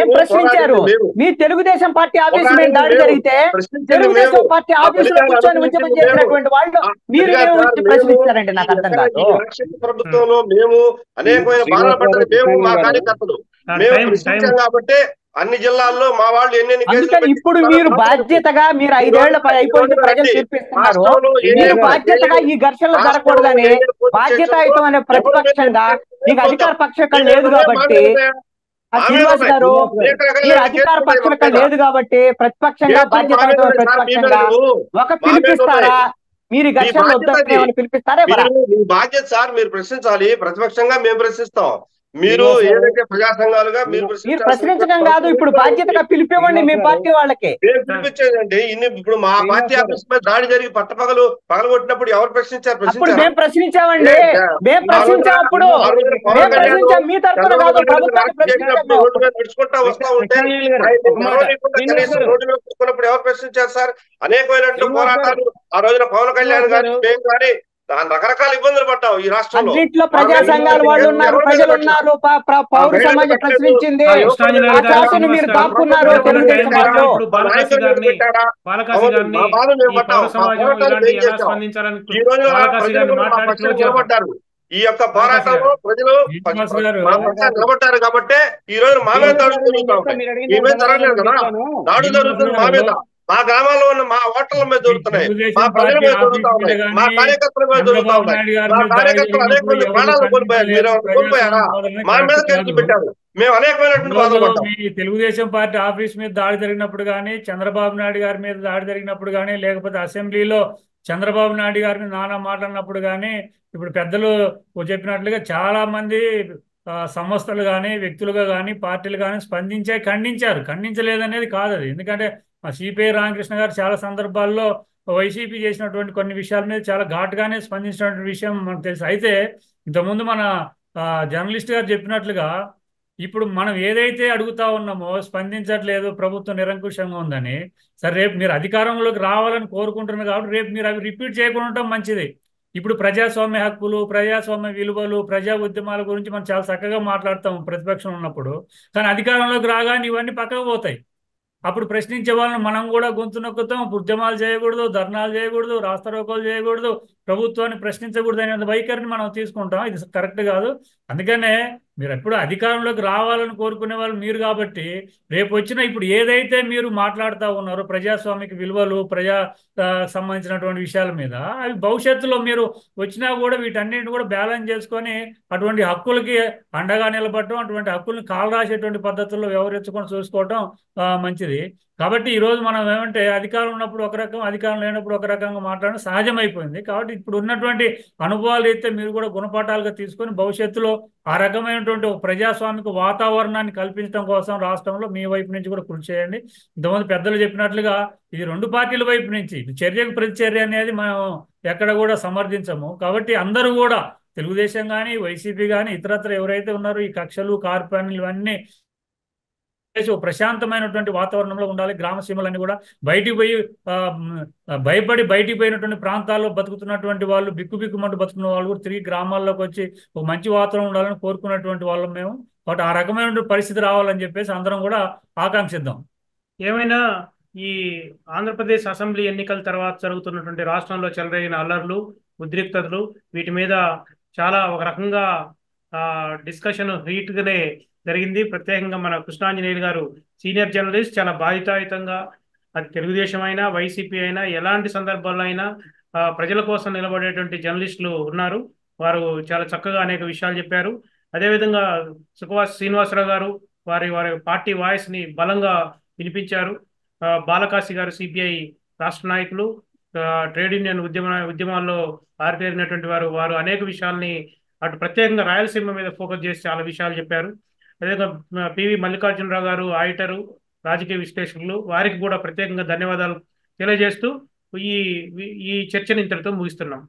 ప్రశ్నించారు. మీ తెలుగుదేశం పార్టీ ఆఫీస్ మీద దాడి జరిగితే తెలుగుదేశం పార్టీ ఆఫీసులో కూర్చొని ఉద్యమం చేసినటువంటి వాళ్ళు మీరు ప్రశ్నిస్తారండి, నాకు అర్థం కాదు. ప్రభుత్వంలో మేము అనేకమైన బాధలు పడ్డది మేము, మా కార్యకర్తలు మేము ప్రశ్నించాం కాబట్టి అన్ని జిల్లాల్లో మా వాళ్ళు ఎన్ని కేసులు. ఇప్పుడు మీరు బాధ్యతగా మీరు 5 ఏళ్ల అయిపోయింది, ప్రజలు తీర్పిస్తున్నారు. మీరు బాధ్యతగా ఈ ఘర్షణలు జరగకూడదని బాధ్యతాయుతమైన ప్రతిపక్షంగా మీకు అధికార పక్షం లేదు కాబట్టి శ్రీనివాస్ గారు, మీరు అధికార పక్షం లేదు కాబట్టి ప్రతిపక్షంగా బాధ్యతాయుతమైన ప్రతిపక్షంగా ఒక పిలిపిస్తారా? మీరు ఘర్షణలు వద్దని పిలిపిస్తారా? బాధ్యత సార్, మీరు ప్రశ్నించాలి. ప్రతిపక్షంగా మేము ప్రశ్నిస్తాం. మీరు ఏదైతే ప్రజా సంఘాలుగా మీరు ప్రశ్నించడం కాదు, ఇప్పుడు బాధ్యతగా పిలిపివ్వండి మీ పార్టీ వాళ్ళకి. పిలిపించేదండి. ఇప్పుడు మా పార్టీ ఆఫీస్ మీద దాడి జరిగి పగలగొట్టినప్పుడు ఎవరు ప్రశ్నించారు? మేము ప్రశ్నించామండి. మేము ప్రశ్నించినప్పుడు మీ తరఫున కాదు, నడుచుకుంటా వస్తా ఉంటే రోడ్డు మీద కూర్చున్నప్పుడు ఎవరు ప్రశ్నించారు సార్? అనేకమైన పోరాటాలు ఆ రోజున పవన్ కళ్యాణ్ గారు మేము కానీ రకరకాల ఇబ్బందులు పడ్డాం ఈ రాష్ట్రంలో. అన్నింటిలో ప్రజా సంఘాల వాళ్ళు ఉన్నారు, ప్రజలు ఉన్నారు, పౌర సమాజం ప్రశ్నించింది. మీరు దాక్కున్నారు తెలుగుదేశం వాళ్ళు. ఈ రోజు నిలబడ్డారు. ఈ యొక్క శ్రీనివాస్ పోరాటంలో గారు ప్రజలు శ్రీనివాస్ గారు మా పక్షాన నిలబడ్డారు కాబట్టి ఈ రోజు మా మీద శ్రీనివాస్ దాడులు గారు నేను జరుగుతా చెప్తా, ఉన్నాయి. మీరు మీ అడిగిన మీద సమాధానం జరగలేదు కదా, చెప్తాను. దాడులు శ్రీనివాస్ జరుగుతుంది మా గారు మీద, మా గ్రామాల్లో ఉన్న మా ఓటర్ల మీద ఈ జరుగుతున్నాయి, మా తెలుగుదేశం ప్రజల పార్టీ మీద ఆఫీస్ జరుగుతా మీద ఉన్నాయి, మా కానీ కార్యకర్తల మీద జరుగుతా చంద్రబాబు ఉన్నాయి. నాయుడు గారి మా మీద దాడి కార్యకర్తలు అనేక జరిగినప్పుడు మంది ఎవరు ప్రాణాలు కోల్పోయారు, మీరు స్పందించలేదు. ఎవరు కోల్పోయారా? ప్రజాస్వామ్య వాదమే మా మీద కరెక్ట్ కేసులు కాదు. పెట్టారు, మేము అనేకమైనటువంటి బాధలు ఈరోజు పడ్డాం. మీ తెలుగుదేశం పార్టీ ఆఫీస్ మీద దాడి జరిగినప్పుడు కానీ చంద్రబాబు నాయుడు గారి మీద దాడి జరిగినప్పుడు కానీ లేకపోతే అసెంబ్లీలో చంద్రబాబు నాయుడు గారిని నానా మాట్లాడినప్పుడు కానీ ఇప్పుడు పెద్దలు చెప్పినట్లుగా చాలా మంది సంస్థలు కానీ వ్యక్తులుగా కానీ పార్టీలు కానీ ఖండించారు. ఖండించలేదనేది కాదు అది. ఎందుకంటే మా సిపిఐ రామకృష్ణ గారు చాలా సందర్భాల్లో వైసీపీ చేసినటువంటి కొన్ని విషయాల మీద చాలా ఘాటుగానే స్పందించినటువంటి విషయం మనకు తెలుసు. అయితే ఇంతకుముందు మన జర్నలిస్ట్ గారు చెప్పినట్లుగా ఇప్పుడు మనం ఏదైతే అడుగుతా ఉన్నామో స్పందించట్లేదు, ప్రభుత్వం నిరంకుశంగా ఉందని. సరే, రేపు మీరు అధికారంలోకి రావాలని కోరుకుంటున్నారు కాబట్టి రేపు మీరు అవి రిపీట్ చేయకుండా ఉండటం మంచిది. ఇప్పుడు ప్రజాస్వామ్య హక్కులు, ప్రజాస్వామ్య విలువలు, ప్రజా ఉద్యమాల గురించి మనం చాలా చక్కగా మాట్లాడతాం ప్రతిపక్షం ఉన్నప్పుడు. కానీ అధికారంలోకి రాగానే ఇవన్నీ పక్కకు పోతాయి. అప్పుడు ప్రశ్నించే వాళ్ళని మనం కూడా గొంతు నొక్కుతాం. ఉద్యమాలు చేయకూడదు, ధర్నాలు చేయకూడదు, రాస్తారోకోలు చేయకూడదు, ప్రభుత్వాన్ని ప్రశ్నించకూడదు అనే వైఖరిని మనం తీసుకుంటాం. ఇది కరెక్ట్ కాదు. అందుకనే మీరు ఎప్పుడు అధికారంలోకి రావాలని కోరుకునే వాళ్ళు మీరు కాబట్టి రేపు వచ్చిన ఇప్పుడు ఏదైతే మీరు మాట్లాడుతూ ఉన్నారో ప్రజాస్వామిక విలువలు, సంబంధించినటువంటి విషయాల మీద అవి భవిష్యత్తులో మీరు వచ్చినా కూడా వీటన్నిటిని కూడా బ్యాలెన్స్ చేసుకొని అటువంటి హక్కులకి అండగా నిలబడటం, అటువంటి హక్కుల్ని కాలరాసేటువంటి పద్ధతుల్లో వ్యవహరించుకొని చూసుకోవటం మంచిది. కాబట్టి ఈరోజు మనం ఏమంటే అధికారం ఉన్నప్పుడు ఒక రకం, అధికారం లేనప్పుడు ఒక రకంగా మాట్లాడడం సహజమైపోయింది. కాబట్టి ఇప్పుడు ఉన్నటువంటి అనుభవాలు అయితే మీరు కూడా గుణపాఠాలుగా తీసుకొని భవిష్యత్తులో ఆ రకమైనటువంటి ఒక ప్రజాస్వామిక వాతావరణాన్ని కల్పించడం కోసం రాష్ట్రంలో మీ వైపు నుంచి కూడా కృషి చేయండి. ఇంతమంది పెద్దలు చెప్పినట్లుగా ఇది రెండు పార్టీల వైపు నుంచి చర్యకు ప్రతిచర్య అనేది మనం ఎక్కడ కూడా సమర్థించము. కాబట్టి అందరూ కూడా తెలుగుదేశం కానీ, వైసీపీ కానీ, ఇతరత్ర ఎవరైతే ఉన్నారో ఈ కక్షలు, కార్పణ్యాలు ఇవన్నీ ప్రశాంతమైనటువంటి వాతావరణంలో ఉండాలి. గ్రామ సీమలన్నీ కూడా బయటికి పోయి భయపడి బయటికి పోయినటువంటి ప్రాంతాల్లో బతుకుతున్నటువంటి వాళ్ళు, బిక్కుబిక్కుమంటూ బతుకున్న వాళ్ళు కూడా తిరిగి గ్రామాల్లోకి వచ్చి ఒక మంచి వాతావరణం ఉండాలని కోరుకున్నటువంటి వాళ్ళం మేము. కాబట్టి ఆ రకమైనటువంటి పరిస్థితి రావాలని చెప్పేసి అందరం కూడా ఆకాంక్షిద్దాం. ఏమైనా ఈ ఆంధ్రప్రదేశ్ అసెంబ్లీ ఎన్నికల తర్వాత జరుగుతున్నటువంటి రాష్ట్రంలో చెలరేగిన అల్లర్లు, ఉద్రిక్తతలు వీటి మీద చాలా ఒక రకంగా డిస్కషన్ హీట్గానే జరిగింది. ప్రత్యేకంగా మన కృష్ణాంజనేయులు గారు సీనియర్ జర్నలిస్ట్, చాలా బాధ్యతాయుతంగా అది తెలుగుదేశం అయినా వైసీపీ అయినా ఎలాంటి సందర్భాల్లో అయినా ప్రజల కోసం నిలబడేటువంటి జర్నలిస్టులు ఉన్నారు. వారు చాలా చక్కగా అనేక విషయాలు చెప్పారు. అదేవిధంగా శ్రీనివాసరావు గారు వారి పార్టీ వాయిస్ని బలంగా వినిపించారు. బాలకాశి గారు సిపిఐ రాష్ట్ర నాయకులు, ట్రేడ్ యూనియన్ ఉద్యమాల్లో ఆరితేరినటువంటి వారు అనేక విషయాల్ని అటు ప్రత్యేకంగా రాయలసీమ మీద ఫోకస్ చేసి చాలా విషయాలు చెప్పారు. అదేవిధంగా పివి మల్లికార్జునరావు గారు ఆడిటరు, రాజకీయ విశ్లేషకులు, వారికి కూడా ప్రత్యేకంగా ధన్యవాదాలు తెలియజేస్తూ ఈ చర్చను ఇంతటితో ముగిస్తున్నాం.